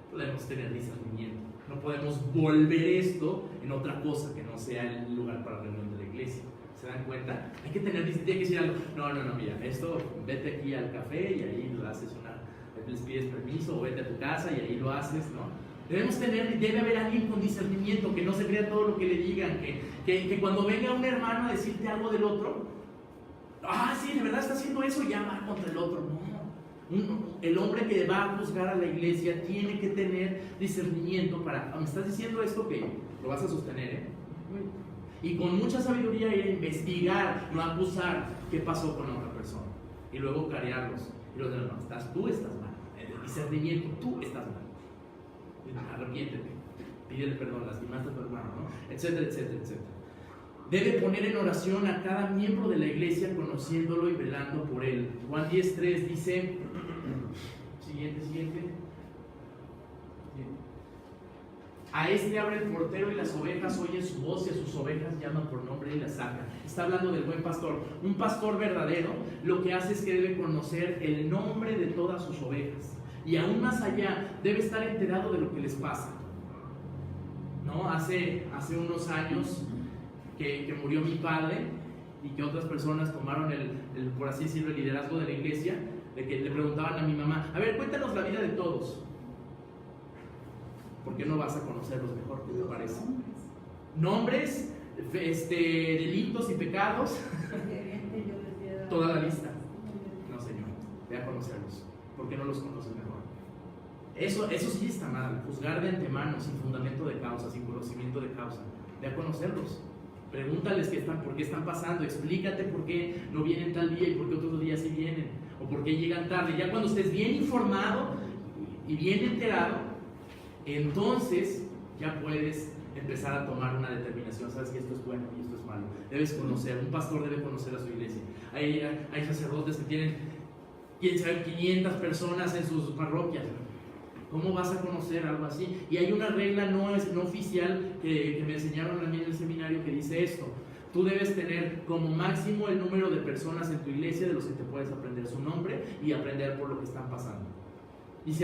Podemos tener discernimiento. No podemos volver esto en otra cosa que no sea el lugar para reunión de la iglesia. ¿Se dan cuenta? Hay que tiene que decir algo. No, mira, esto, vete aquí al café y ahí lo haces les pides permiso, o vete a tu casa y ahí lo haces, ¿no? Debe haber alguien con discernimiento, que no se crea todo lo que le digan, que cuando venga un hermano a decirte algo del otro, sí, de verdad está haciendo eso, ya va contra el otro. No. El hombre que va a juzgar a la iglesia tiene que tener discernimiento para, me estás diciendo esto, que lo vas a sostener, ¿eh? Y con mucha sabiduría ir a investigar, no acusar qué pasó con otra persona. Y luego carearlos. Y los demás, tú estás mal. El discernimiento, tú estás mal. Arrepiéntete, pídele perdón, lastimaste a tu hermano, ¿no? Etcétera, etcétera, etcétera. Debe poner en oración a cada miembro de la iglesia, conociéndolo y velando por él. Juan 10:3 dice, siguiente. A este abre el portero y las ovejas oyen su voz y a sus ovejas llaman por nombre y las sacan. Está hablando del buen pastor. Un pastor verdadero lo que hace es que debe conocer el nombre de todas sus ovejas. Y aún más allá, debe estar enterado de lo que les pasa. ¿No? Hace unos años que murió mi padre y que otras personas tomaron por así decirlo, el liderazgo de la iglesia, de que le preguntaban a mi mamá, a ver, cuéntanos la vida de todos. ¿Por qué no vas a conocerlos mejor? ¿Qué te parece? Nombres, delitos y pecados, toda la lista. No, Señor, ve a conocerlos. ¿Por qué no los conoces mejor? Eso sí está mal, juzgar de antemano, sin fundamento de causa, sin conocimiento de causa. Ve a conocerlos. Pregúntales por qué están pasando, explícate por qué no vienen tal día y por qué otros días sí vienen, o por qué llegan tarde. Ya cuando estés bien informado y bien enterado, entonces ya puedes empezar a tomar una determinación. Sabes que esto es bueno y esto es malo. Debes conocer, un pastor debe conocer a su iglesia. Hay sacerdotes que tienen, quién sabe, 500 personas en sus parroquias. ¿Cómo vas a conocer algo así? Y hay una regla no oficial que me enseñaron a mí en el seminario que dice esto: tú debes tener como máximo el número de personas en tu iglesia de los que te puedes aprender su nombre y aprender por lo que están pasando. Y si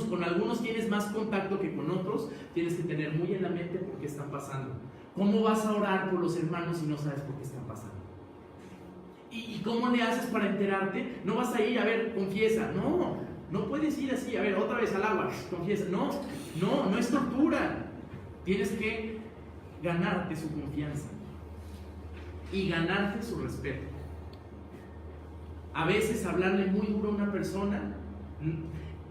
con algunos tienes más contacto que con otros, tienes que tener muy en la mente por qué están pasando. ¿Cómo vas a orar por los hermanos si no sabes por qué están pasando? ¿Y cómo le haces para enterarte? No vas a ir, a ver, confiesa. No puedes ir así, a ver, otra vez al agua, confiesa. No es tortura. Tienes que ganarte su confianza y ganarte su respeto. A veces hablarle muy duro a una persona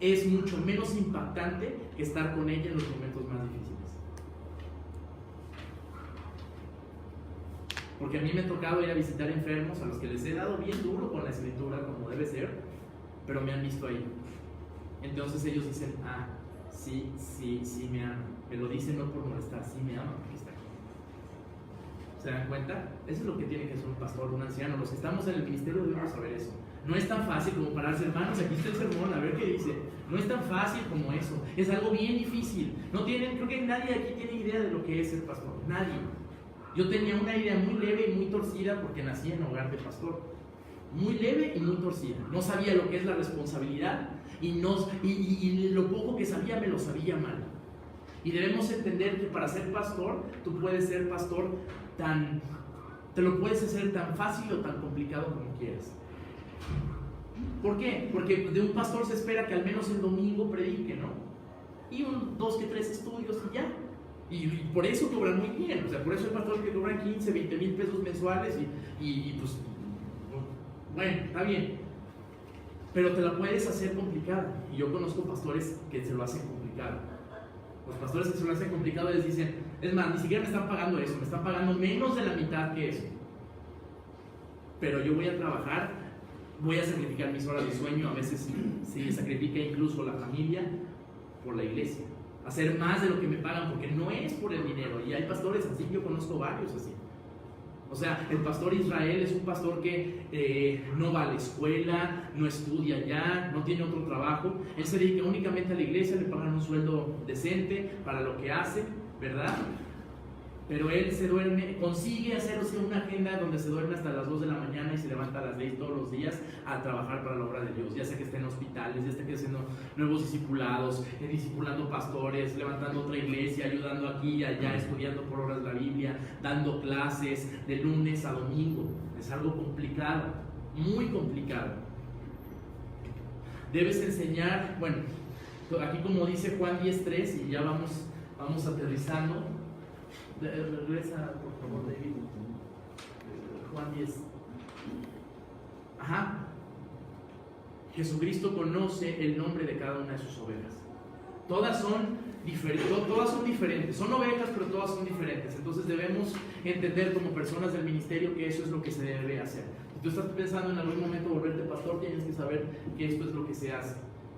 es mucho menos impactante que estar con ella en los momentos más difíciles. Porque a mí me ha tocado ir a visitar enfermos a los que les he dado bien duro con la escritura como debe ser, pero me han visto ahí. Entonces ellos dicen, sí me ama. Me lo dicen no por molestar, sí me ama porque está aquí. ¿Se dan cuenta? Eso es lo que tiene que hacer un pastor, un anciano. Los que estamos en el ministerio debemos saber eso. No es tan fácil como pararse, hermanos, aquí está el sermón, a ver qué dice. No es tan fácil como eso. Es algo bien difícil. Creo que nadie aquí tiene idea de lo que es ser pastor. Nadie. Yo tenía una idea muy leve y muy torcida porque nací en hogar de pastor. Muy leve y muy torcida. No sabía lo que es la responsabilidad y lo poco que sabía me lo sabía mal. Y debemos entender que para ser pastor, tú puedes ser pastor te lo puedes hacer tan fácil o tan complicado como quieras. ¿Por qué? Porque de un pastor se espera que al menos el domingo predique, ¿no? Y 2 que 3 estudios y ya. Y por eso cobran muy bien. O sea, por eso hay pastores que cobran 15, 20 mil pesos mensuales y pues, bueno, está bien. Pero te la puedes hacer complicada. Y yo conozco pastores que se lo hacen complicado. Los pastores que se lo hacen complicado les dicen, es más, ni siquiera me están pagando eso, me están pagando menos de la mitad que eso. Pero yo voy a trabajar, voy a sacrificar mis horas de sueño, a veces se sacrifica incluso la familia por la iglesia. Hacer más de lo que me pagan porque no es por el dinero. Y hay pastores así, yo conozco varios así. O sea, el pastor Israel es un pastor que no va a la escuela, no estudia ya, no tiene otro trabajo. Él se dedica únicamente a la iglesia, le pagan un sueldo decente para lo que hace, ¿verdad? Pero él se duerme, consigue hacerse una agenda donde se duerme hasta las 2 de la mañana y se levanta a las 6 todos los días a trabajar para la obra de Dios. Ya sea que esté en hospitales, ya sea que esté haciendo nuevos discipulados, discipulando pastores, levantando otra iglesia, ayudando aquí y allá, estudiando por horas la Biblia, dando clases de lunes a domingo. Es algo complicado, muy complicado. Debes enseñar, bueno, aquí como dice Juan 10:3, y ya vamos aterrizando. Regresa, por favor, David. Juan 10. Ajá. Jesucristo conoce el nombre de cada una de sus ovejas. Todas son diferentes. Son ovejas, pero todas son diferentes. Entonces debemos entender como personas del ministerio que eso es lo que se debe hacer. Si tú estás pensando en algún momento volverte pastor, tienes que saber que esto es lo que se hace,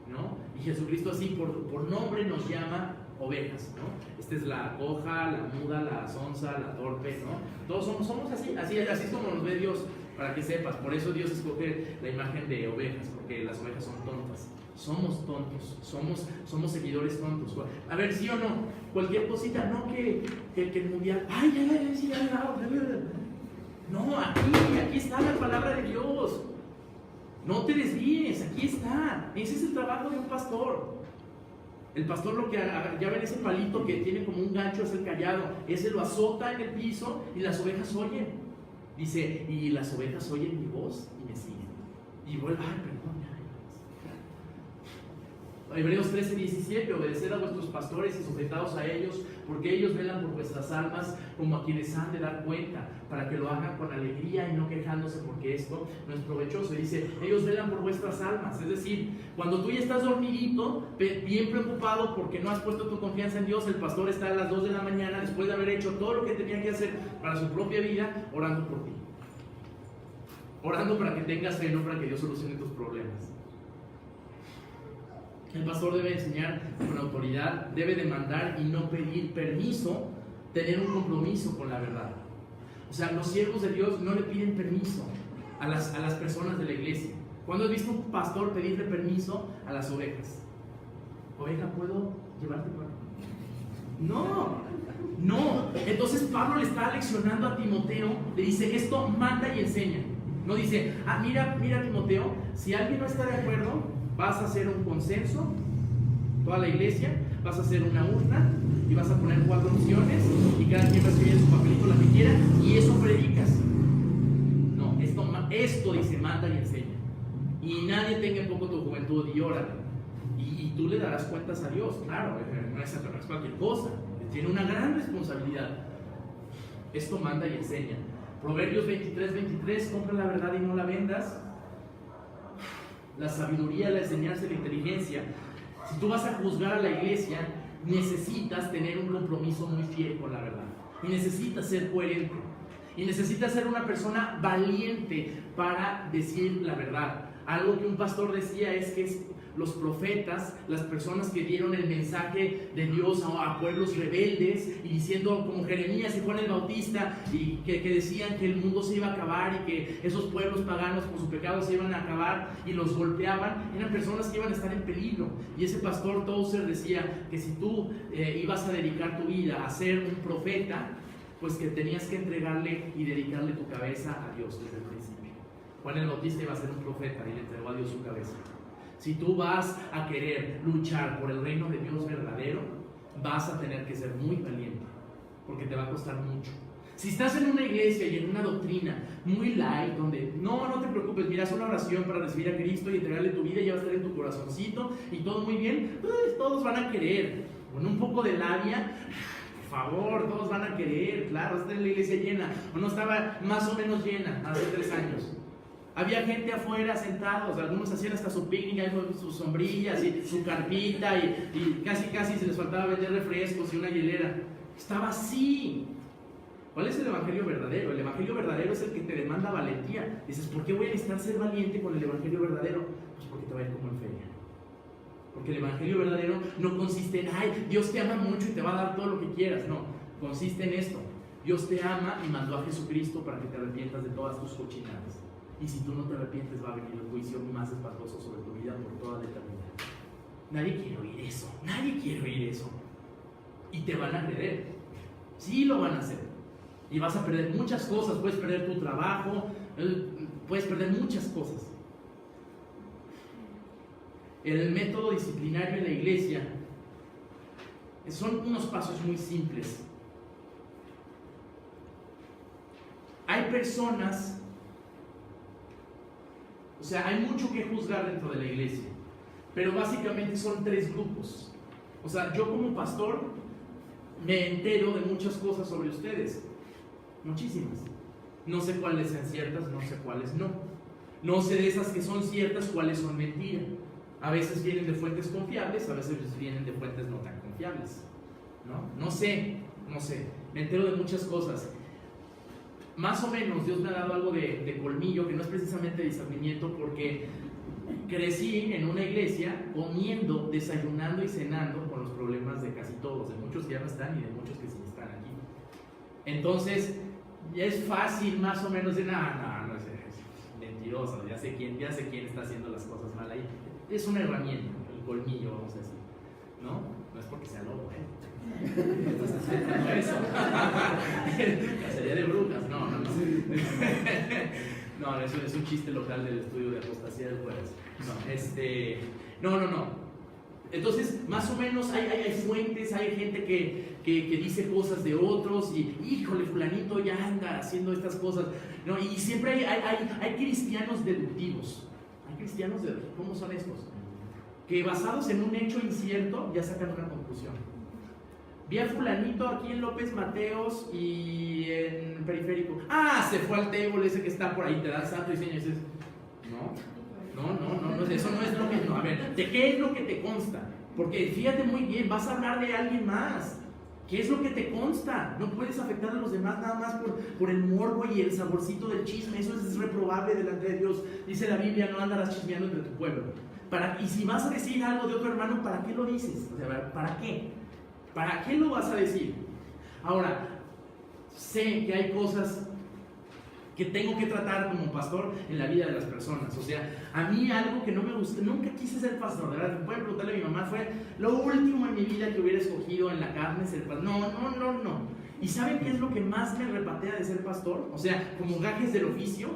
¿no? Y Jesucristo así por nombre nos llama ovejas, ¿no? Esta es la coja, la muda, la sonsa, la torpe, ¿no? Todos somos así es como nos ve Dios, para que sepas. Por eso Dios escoge la imagen de ovejas, porque las ovejas son tontas. Somos tontos, somos seguidores tontos. A ver, ¿sí o no? Cualquier cosita, no que el mundial, ay, ya. No, aquí está la palabra de Dios. No te desvíes, aquí está. Ese es el trabajo de un pastor. El pastor lo que ya ven ese palito que tiene como un gancho, es el cayado. Ese lo azota en el piso y las ovejas oyen. Dice, y las ovejas oyen mi voz y me siguen. Y vuelve, perdón. Hebreos 13:17, obedeced a vuestros pastores y sujetaos a ellos, porque ellos velan por vuestras almas como a quienes han de dar cuenta, para que lo hagan con alegría y no quejándose, porque esto no es provechoso. Y dice, ellos velan por vuestras almas. Es decir, cuando tú ya estás dormidito, bien preocupado porque no has puesto tu confianza en Dios, el pastor está a las 2 de la mañana, después de haber hecho todo lo que tenía que hacer para su propia vida, orando por ti. Orando para que tengas fe, no para que Dios solucione tus problemas. El pastor debe enseñar con autoridad, debe demandar y no pedir permiso, tener un compromiso con la verdad. O sea, los siervos de Dios no le piden permiso a las personas de la iglesia. ¿Cuándo has visto un pastor pedirle permiso a las ovejas? Oveja, ¿puedo llevarte por aquí? No. Entonces Pablo le está leccionando a Timoteo, le dice, esto manda y enseña. No dice, mira Timoteo, si alguien no está de acuerdo, vas a hacer un consenso, toda la iglesia, vas a hacer una urna y vas a poner 4 opciones y cada quien va a escribir en su papelito la que quiera y eso predicas. No, esto dice, manda y enseña. Y nadie tenga en poco tu juventud y órale. Y tú le darás cuentas a Dios, claro, no es cualquier cosa, tiene una gran responsabilidad. Esto manda y enseña. Proverbios 23:23, compra la verdad y no la vendas. La sabiduría, la enseñanza y la inteligencia. Si tú vas a juzgar a la iglesia, necesitas tener un compromiso muy fiel con la verdad. Y necesitas ser coherente. Y necesitas ser una persona valiente para decir la verdad. Algo que un pastor decía es que los profetas, las personas que dieron el mensaje de Dios a pueblos rebeldes, y diciendo como Jeremías y Juan el Bautista, y que decían que el mundo se iba a acabar y que esos pueblos paganos por su pecado se iban a acabar y los golpeaban, eran personas que iban a estar en peligro. Y ese pastor Tozer decía que si tú ibas a dedicar tu vida a ser un profeta, pues que tenías que entregarle y dedicarle tu cabeza a Dios desde el principio. Juan el Bautista iba a ser un profeta y le entregó a Dios su cabeza. Si tú vas a querer luchar por el reino de Dios verdadero, vas a tener que ser muy valiente, porque te va a costar mucho. Si estás en una iglesia y en una doctrina muy light, donde no te preocupes, miras una oración para recibir a Cristo y entregarle tu vida y ya va a estar en tu corazoncito y todo muy bien, pues todos van a querer. Con un poco de labia, por favor, todos van a querer. Claro, está en la iglesia llena, o no estaba más o menos llena hace 3 años. Había gente afuera sentados, algunos hacían hasta su picnic ahí con sus sombrillas y su carpita y casi se les faltaba vender refrescos y una hielera. Estaba así. ¿Cuál es el evangelio verdadero? El evangelio verdadero es el que te demanda valentía. Dices, ¿por qué voy a necesitar ser valiente con el evangelio verdadero? Pues porque te va a ir como en feria. Porque el evangelio verdadero no consiste en, Dios te ama mucho y te va a dar todo lo que quieras. No, consiste en esto. Dios te ama y mandó a Jesucristo para que te arrepientas de todas tus cochinadas. Y si tú no te arrepientes, va a venir el juicio más espantoso sobre tu vida por toda la eternidad. Nadie quiere oír eso. Y te van a creer. Sí lo van a hacer. Y vas a perder muchas cosas, puedes perder tu trabajo, puedes perder muchas cosas. El método disciplinario en la iglesia son unos pasos muy simples. Hay personas, o sea, hay mucho que juzgar dentro de la iglesia, pero básicamente son 3 grupos. O sea, yo como pastor me entero de muchas cosas sobre ustedes, muchísimas. No sé cuáles sean ciertas, no sé cuáles no. No sé de esas que son ciertas cuáles son mentiras. A veces vienen de fuentes confiables, a veces vienen de fuentes no tan confiables. No sé. Me entero de muchas cosas. Más o menos Dios me ha dado algo de colmillo, que no es precisamente discernimiento, porque crecí en una iglesia comiendo, desayunando y cenando con los problemas de casi todos, de muchos que ya no están y de muchos que sí están aquí. Entonces, ya es fácil más o menos de no es mentiroso, ya sé quién está haciendo las cosas mal ahí. Es una herramienta, el colmillo, vamos a decir. No es porque sea lobo, no estás haciendo eso. La serie de brujas, no. No, eso es un chiste local del estudio de apostasía del jueves. No. Entonces, más o menos hay fuentes, hay gente que dice cosas de otros y, híjole, fulanito ya anda haciendo estas cosas. No, y siempre hay cristianos deductivos. ¿Cómo son estos? Que basados en un hecho incierto ya sacan una conclusión. Vi a fulanito aquí en López Mateos y en Periférico. Se fue al table ese que está por ahí, te da el santo diseño y dices, no, eso no es lo que... No, a ver, ¿de qué es lo que te consta? Porque fíjate muy bien, vas a hablar de alguien más. ¿Qué es lo que te consta? No puedes afectar a los demás nada más por el morbo y el saborcito del chisme. Eso es reprobable delante de Dios. Dice la Biblia, no andarás chismeando entre tu pueblo. Y si vas a decir algo de otro hermano, ¿para qué lo dices? O sea, ¿para qué? ¿Para qué lo vas a decir? Ahora, sé que hay cosas que tengo que tratar como pastor en la vida de las personas. O sea, a mí algo que no me gusta, nunca quise ser pastor, de verdad. Pueden preguntarle a mi mamá, fue lo último en mi vida que hubiera escogido en la carne ser pastor. No. ¿Y saben qué es lo que más me repatea de ser pastor? O sea, como gajes del oficio,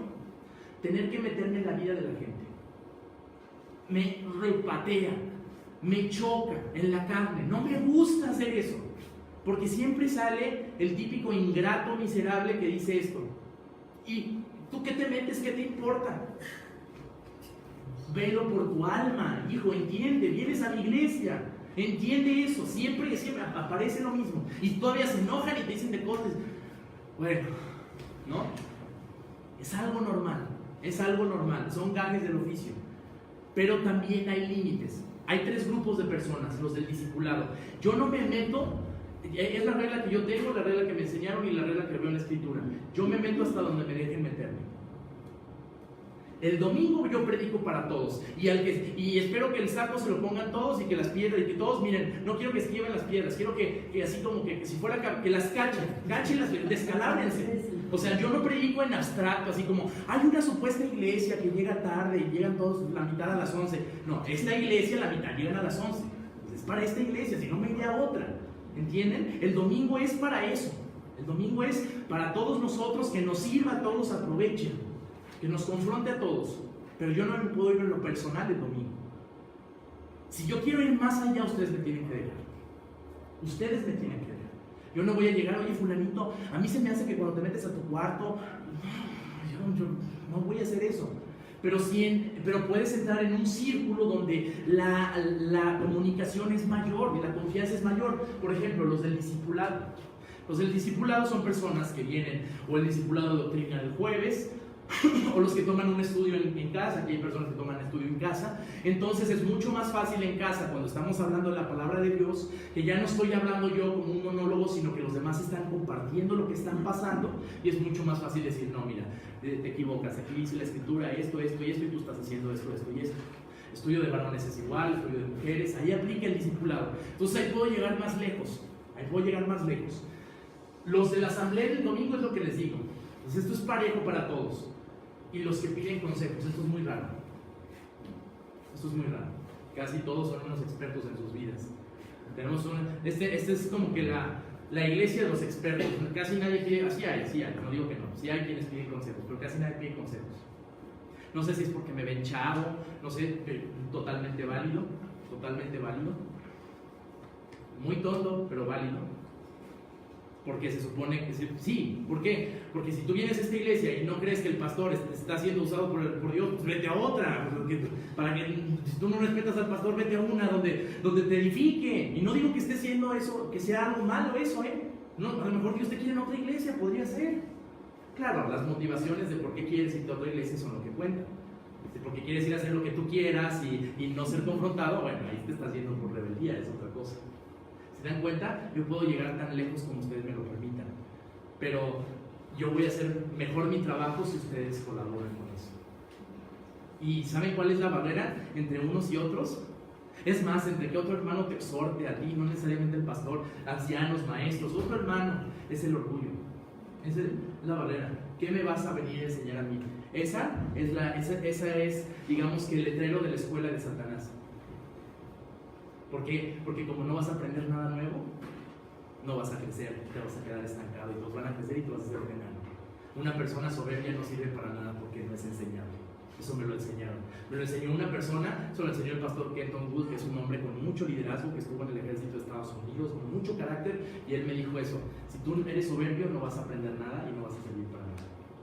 tener que meterme en la vida de la gente. Me repatea, me choca en la carne. No me gusta hacer eso, porque siempre sale el típico ingrato miserable que dice esto. ¿Y tú qué te metes? ¿Qué te importa? Velo por tu alma, hijo, entiende, vienes a mi iglesia, entiende eso, siempre aparece lo mismo, y todavía se enojan y te dicen de cosas. Bueno, ¿no? Es algo normal, son gajes del oficio, pero también hay límites. Hay 3 grupos de personas, los del discipulado. Yo no me meto, es la regla que yo tengo, la regla que me enseñaron y la regla que veo en la escritura. Yo me meto hasta donde me dejen meterme. El domingo yo predico para todos y espero que el saco se lo pongan todos y que las piedras, y que todos, miren, no quiero que se lleven las piedras, quiero que así como que si fuera, que las cachen, descalabrense. O sea, yo no predico en abstracto, así como, hay una supuesta iglesia que llega tarde y llegan todos la mitad a las 11. No, esta iglesia la mitad llegan a las 11. Pues es para esta iglesia, si no me iré a otra. ¿Entienden? El domingo es para eso. El domingo es para todos nosotros, que nos sirva a todos, aprovechen, que nos confronte a todos. Pero yo no me puedo ir en lo personal el domingo. Si yo quiero ir más allá, ustedes me tienen que dejar. Ustedes me tienen que dejar. Yo no voy a llegar, oye, fulanito, a mí se me hace que cuando te metes a tu cuarto, yo no voy a hacer eso. Pero puedes entrar en un círculo donde la comunicación es mayor y la confianza es mayor. Por ejemplo, los del discipulado. Los del discipulado son personas que vienen, o el discipulado de doctrina del jueves, o los que toman un estudio en casa, que hay personas que toman estudio en casa. Entonces es mucho más fácil en casa, cuando estamos hablando de la palabra de Dios, que ya no estoy hablando yo como un monólogo, sino que los demás están compartiendo lo que están pasando, y es mucho más fácil decir, no, mira, te equivocas, aquí dice la escritura esto, y tú estás haciendo esto y esto. Estudio de varones es igual, estudio de mujeres, ahí aplica el discipulado. Entonces ahí puedo llegar más lejos, Los de la asamblea del domingo es lo que les digo. Entonces esto es parejo para todos. Y los que piden consejos, esto es muy raro. Casi todos son unos expertos en sus vidas. Tenemos este es como que la iglesia de los expertos. Casi nadie pide, sí hay, no digo que no, sí hay quienes piden consejos, pero casi nadie pide consejos. No sé si es porque me ven chavo, no sé, totalmente válido, muy tonto, pero válido. Porque se supone que sí. ¿Por qué? Porque si tú vienes a esta iglesia y no crees que el pastor está siendo usado por Dios, pues vete a otra. Para que, si tú no respetas al pastor, vete a una donde te edifique. Y no digo que esté siendo eso, que sea algo malo eso, No, a lo mejor Dios te quiere en otra iglesia, podría ser. Claro, las motivaciones de por qué quieres irte a otra iglesia son lo que cuentan. Porque quieres ir a hacer lo que tú quieras y no ser confrontado, bueno, ahí te estás yendo por rebeldía, es otra cosa. ¿Se dan cuenta? Yo puedo llegar tan lejos como ustedes me lo permitan, pero yo voy a hacer mejor mi trabajo si ustedes colaboran con eso. ¿Y saben cuál es la barrera entre unos y otros? Es más, entre que otro hermano te exhorte a ti, no necesariamente el pastor, ancianos, maestros, otro hermano, es el orgullo. Esa es la barrera. ¿Qué me vas a venir a enseñar a mí? Esa es, digamos, que el letrero de la escuela de Satanás. ¿Por qué? Porque como no vas a aprender nada nuevo, no vas a crecer, te vas a quedar estancado y todos van a crecer y tú vas a ser un enano. Una persona soberbia no sirve para nada porque no es enseñado. Eso me lo enseñaron. Me lo enseñó una persona, se lo enseñó el pastor Kenton Wood, que es un hombre con mucho liderazgo, que estuvo en el ejército de Estados Unidos, con mucho carácter, y él me dijo eso: si tú eres soberbio no vas a aprender nada y no vas a servir para nada.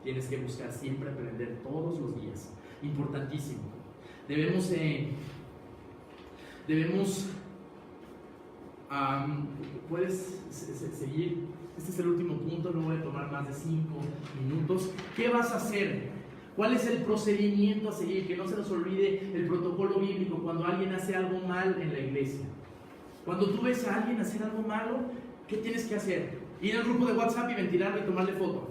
Tienes que buscar siempre aprender todos los días. Importantísimo. Debemos puedes seguir. Este es el último punto, no voy a tomar más de 5 minutos. ¿Qué vas a hacer? ¿Cuál es el procedimiento a seguir? Que no se nos olvide el protocolo bíblico cuando alguien hace algo mal en la iglesia. Cuando tú ves a alguien hacer algo malo, ¿qué tienes que hacer? ¿Ir al grupo de WhatsApp y ventilarlo y tomarle foto?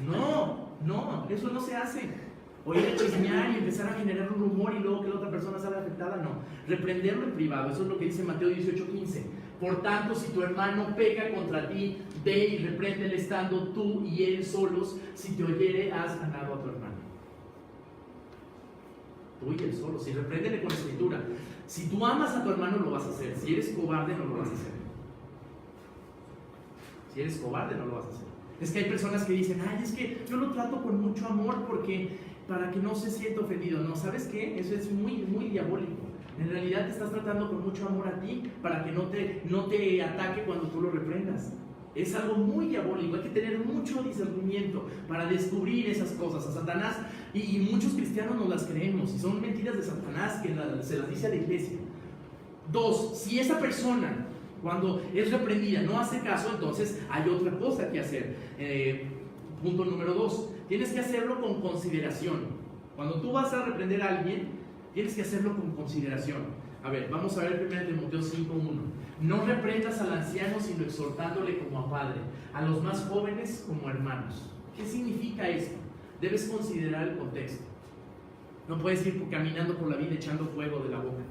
No, eso no se hace. O ir a chismear y empezar a generar un rumor y luego que la otra persona salga afectada, no. Reprenderlo en privado, eso es lo que dice Mateo 18:15. Por tanto, si tu hermano peca contra ti, ve y repréndele estando tú y él solos. Si te oyere, has ganado a tu hermano. Tú y él solos, y repréndele con escritura. Si tú amas a tu hermano, lo vas a hacer. Si eres cobarde, no lo vas a hacer. Si eres cobarde, no lo vas a hacer. Es que hay personas que dicen: ay, es que yo lo trato con mucho amor para que no se sienta ofendido. No, ¿sabes qué? Eso es muy, muy diabólico. En realidad te estás tratando con mucho amor a ti para que no te ataque cuando tú lo reprendas. Es algo muy diabólico. Hay que tener mucho discernimiento para descubrir esas cosas. A Satanás, y muchos cristianos no las creemos, y son mentiras de Satanás que se las dice a la iglesia. 2, si esa persona, cuando es reprendida, no hace caso, entonces hay otra cosa que hacer. Punto número 2, tienes que hacerlo con consideración. Cuando tú vas a reprender a alguien, tienes que hacerlo con consideración. A ver, vamos a ver 1 Timoteo 5:1. No reprendas al anciano, sino exhortándole como a padre, a los más jóvenes como hermanos. ¿Qué significa esto? Debes considerar el contexto. No puedes ir caminando por la vida echando fuego de la boca.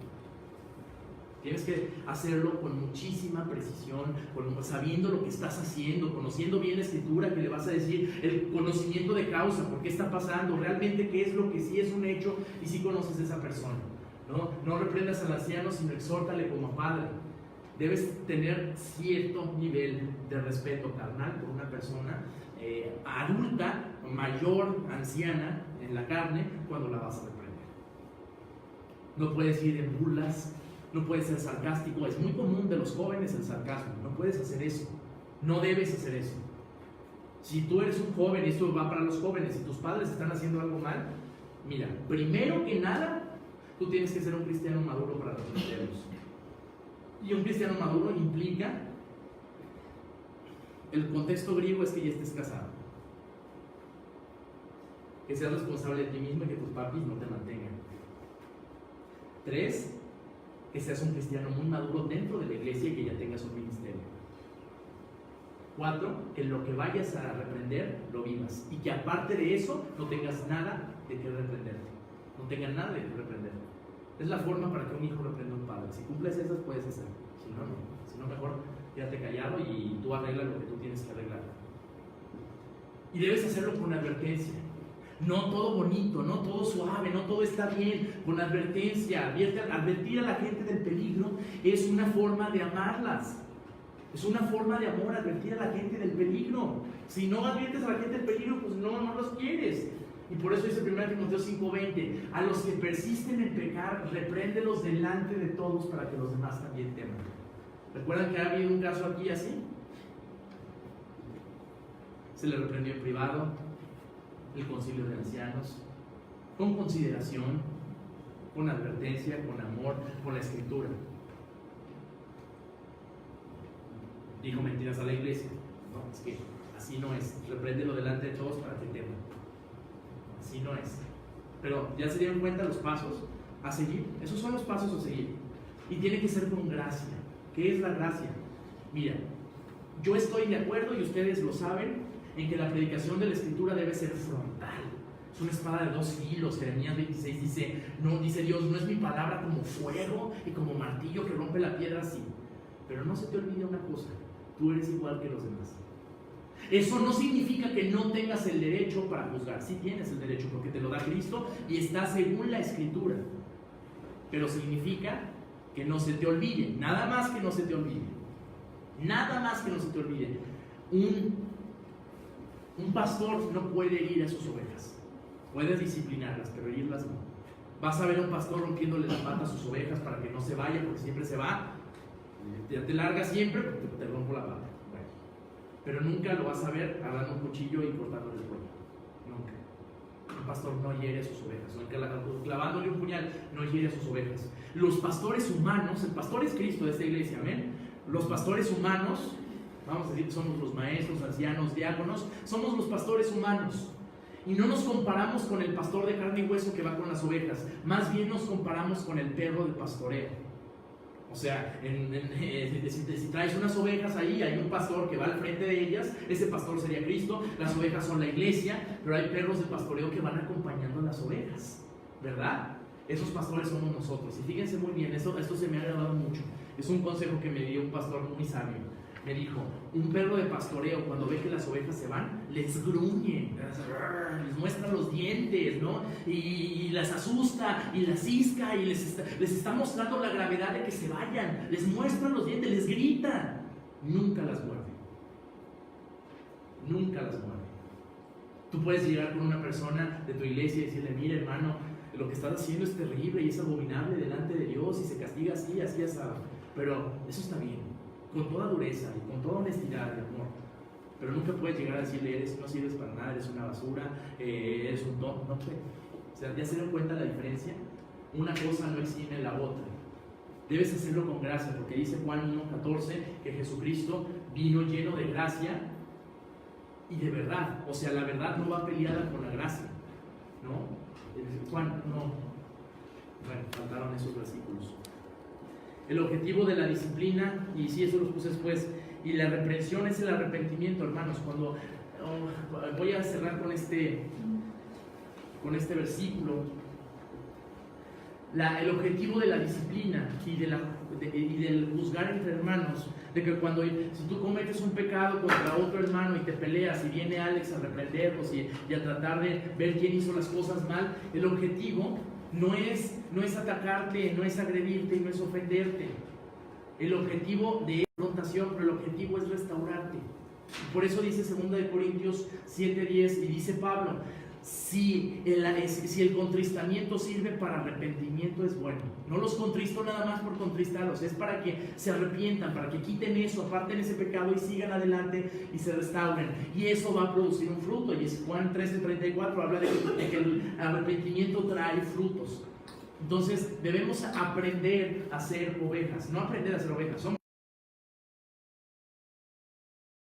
Tienes que hacerlo con muchísima precisión, sabiendo lo que estás haciendo, conociendo bien la escritura que le vas a decir, el conocimiento de causa, por qué está pasando, realmente qué es lo que sí es un hecho y si conoces a esa persona. No reprendas al anciano, sino exhórtale como a padre. Debes tener cierto nivel de respeto carnal por una persona adulta, mayor, anciana en la carne, cuando la vas a reprender. No puedes ir en burlas. No puedes ser sarcástico. Es muy común de los jóvenes el sarcasmo. No puedes hacer eso. No debes hacer eso. Si tú eres un joven, y esto va para los jóvenes, si tus padres están haciendo algo mal, mira, primero que nada, tú tienes que ser un cristiano maduro para reprenderlos. Y un cristiano maduro implica, el contexto griego es que ya estés casado, que seas responsable de ti mismo y que tus papis no te mantengan. 3, que seas un cristiano muy maduro dentro de la iglesia y que ya tengas un ministerio. 4, que lo que vayas a reprender lo vivas y que aparte de eso no tengas nada de que reprenderte. No tengas nada de que reprender. Es la forma para que un hijo reprenda a un padre. Si cumples esas, puedes hacer. Si no, no. Si no, mejor quédate callado y tú arregla lo que tú tienes que arreglar. Y debes hacerlo con advertencia. No todo bonito, no todo suave, no todo está bien, con advertencia. Advertir a la gente del peligro es una forma de amarlas. Es una forma de amor advertir a la gente del peligro. Si no adviertes a la gente del peligro, pues no los quieres. Y por eso dice 1 Timoteo 5:20, a los que persisten en pecar, repréndelos delante de todos para que los demás también teman. ¿Recuerdan que ha habido un caso aquí así? Se le reprendió en privado, el concilio de ancianos, con consideración, con advertencia, con amor, con la escritura. Dijo mentiras a la iglesia. No, es que así no es. Repréndelo delante de todos para que teman. Así no es. Pero ya se dieron cuenta los pasos a seguir. Esos son los pasos a seguir. Y tiene que ser con gracia. ¿Qué es la gracia? Mira, yo estoy de acuerdo, y ustedes lo saben, en que la predicación de la escritura debe ser frontal. Es una espada de 2 filos. Jeremías 26 dice, no, dice Dios, no es mi palabra como fuego y como martillo que rompe la piedra así. Pero no se te olvide una cosa, tú eres igual que los demás. Eso no significa que no tengas el derecho para juzgar. Sí tienes el derecho porque te lo da Cristo y está según la escritura. Pero significa que no se te olvide, nada más que no se te olvide. Nada más que no se te olvide. Un pastor no puede herir a sus ovejas. Puedes disciplinarlas, pero herirlas no. Vas a ver a un pastor rompiéndole la pata a sus ovejas para que no se vaya, porque siempre se va. Ya te larga siempre porque te rompo la pata. Bueno, pero nunca lo vas a ver agarrando un cuchillo y cortándole el cuello. Nunca. Un pastor no hiere a sus ovejas. Nunca clavándole un puñal no hiere a sus ovejas. Los pastores humanos, el pastor es Cristo de esta iglesia, amén. Los pastores humanos, vamos a decir que somos los maestros, ancianos, diáconos, somos los pastores humanos. Y no nos comparamos con el pastor de carne y hueso que va con las ovejas. Más bien nos comparamos con el perro del pastoreo. O sea, si traes unas ovejas ahí, hay un pastor que va al frente de ellas, ese pastor sería Cristo, las ovejas son la iglesia, pero hay perros de pastoreo que van acompañando a las ovejas, ¿verdad? Esos pastores somos nosotros. Y fíjense muy bien, esto se me ha agradado mucho. Es un consejo que me dio un pastor muy sabio. Me dijo, un perro de pastoreo cuando ve que las ovejas se van, les gruñe, les muestra los dientes, ¿no? Y las asusta y las cisca y les está mostrando la gravedad de que se vayan, les muestra los dientes, les grita. Nunca las muerde. Nunca las muerde. Tú puedes llegar con una persona de tu iglesia y decirle, mira hermano, lo que estás haciendo es terrible y es abominable delante de Dios y se castiga así, así, asado. Pero eso está bien, con toda dureza y con toda honestidad y amor. Pero nunca puedes llegar a decirle, no sirves para nada, eres una basura, eres un tonto. No puedes. O sea, ¿ya se dan cuenta la diferencia? Una cosa no exime la otra. Debes hacerlo con gracia, porque dice Juan 1:14 que Jesucristo vino lleno de gracia y de verdad. O sea, la verdad no va peleada con la gracia, ¿no? Juan, no. Bueno, faltaron esos versículos. El objetivo de la disciplina, y sí, eso los puse después, y la reprensión es el arrepentimiento, hermanos. Cuando voy a cerrar con este versículo. El objetivo de la disciplina y del juzgar entre hermanos, de que si tú cometes un pecado contra otro hermano y te peleas y viene Alex a reprenderlos y a tratar de ver quién hizo las cosas mal, el objetivo no es atacarte, no es agredirte y no es ofenderte. El objetivo de confrontación, pero el objetivo es restaurarte. Por eso dice 2 Corintios 7:10 y dice Pablo, si el contristamiento sirve para arrepentimiento es bueno. No los contristo nada más por contristarlos, es para que se arrepientan, para que quiten eso, aparten ese pecado y sigan adelante y se restauren. Y eso va a producir un fruto. Y Juan 13:34 habla de que el arrepentimiento trae frutos. Entonces debemos aprender a ser ovejas, no aprender a ser ovejas.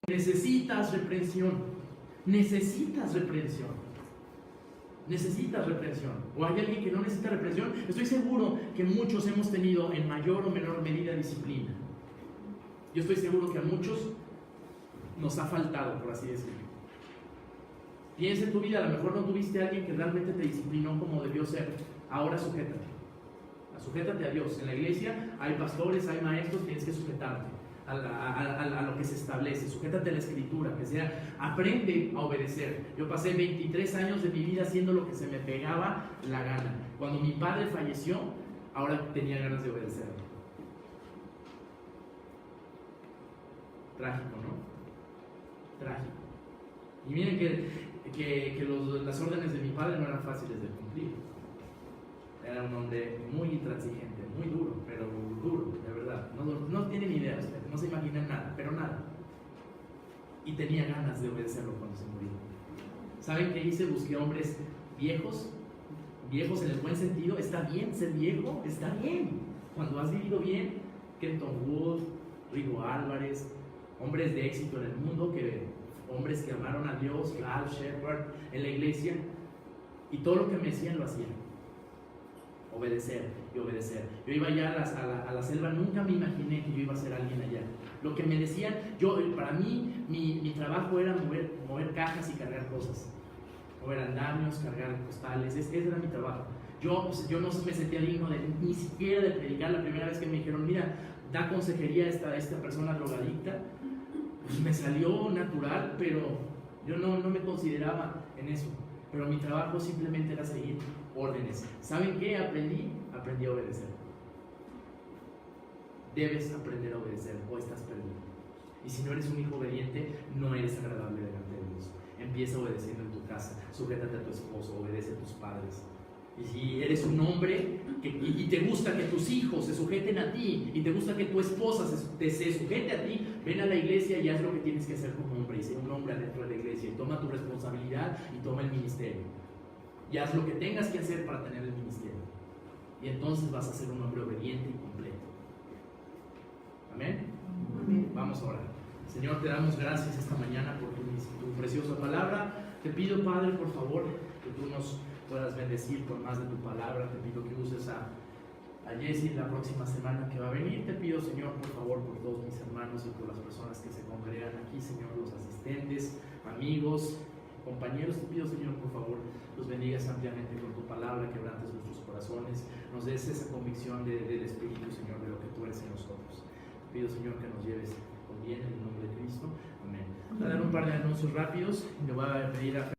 Necesitas reprensión. Necesitas reprensión. Necesitas reprensión. ¿O hay alguien que no necesita reprensión? Estoy seguro que muchos hemos tenido en mayor o menor medida disciplina. Yo estoy seguro que a muchos nos ha faltado, por así decirlo. Piensa en tu vida, a lo mejor no tuviste a alguien que realmente te disciplinó como debió ser. Ahora sujétate. Sujétate a Dios. En la iglesia hay pastores, hay maestros, tienes que sujetarte a lo que se establece. Sujétate a la escritura, que sea, aprende a obedecer. Yo pasé 23 años de mi vida haciendo lo que se me pegaba la gana. Cuando mi padre falleció, ahora tenía ganas de obedecer. Trágico, ¿no? Trágico. Y miren que las órdenes de mi padre no eran fáciles de cumplir. Era un hombre muy intransigente, muy duro, pero duro, de verdad. No tienen idea ustedes, no se imaginan nada, pero nada. Y tenía ganas de obedecerlo cuando se murió. ¿Saben qué hice? Busqué hombres viejos en el buen sentido. Está bien ser viejo, está bien. Cuando has vivido bien, Kenton Wood, Rigo Álvarez, hombres de éxito en el mundo, hombres que amaron a Dios, Al Shepard en la iglesia, y todo lo que me decían lo hacían. Obedecer y obedecer. Yo iba allá a la selva, nunca me imaginé que yo iba a ser alguien allá. Lo que me decían, para mí, mi trabajo era mover cajas y cargar cosas. Mover andamios, cargar postales, ese era mi trabajo. Yo no me sentía digno ni siquiera de predicar. La primera vez que me dijeron, mira, da consejería a esta persona drogadicta, pues me salió natural, pero yo no me consideraba en eso. Pero mi trabajo simplemente era seguir órdenes. ¿Saben qué? Aprendí a obedecer. Debes aprender a obedecer o estás perdido. Y si no eres un hijo obediente, no eres agradable delante de Dios. Empieza obedeciendo en tu casa, sujétate a tu esposo, obedece a tus padres. Y si eres un hombre y te gusta que tus hijos se sujeten a ti, y te gusta que tu esposa se sujete a ti, ven a la iglesia y haz lo que tienes que hacer como hombre, y sé un hombre adentro de la iglesia, y toma tu responsabilidad y toma el ministerio. Y haz lo que tengas que hacer para tener el ministerio. Y entonces vas a ser un hombre obediente y completo. Amén. Vamos a orar. Señor, te damos gracias esta mañana por tu preciosa palabra. Te pido, Padre, por favor, que tú nos puedas bendecir con más de tu palabra. Te pido que uses a Jessy la próxima semana que va a venir. Te pido, Señor, por favor, por todos mis hermanos y por las personas que se congregan aquí, Señor, los asistentes, amigos, compañeros. Te pido, Señor, por favor, los bendigas ampliamente con tu palabra, quebrantes nuestros corazones, nos des esa convicción del Espíritu, Señor, de lo que tú eres en nosotros. Te pido, Señor, que nos lleves con bien en el nombre de Cristo. Amén. Voy a dar un par de anuncios rápidos y le voy a pedir a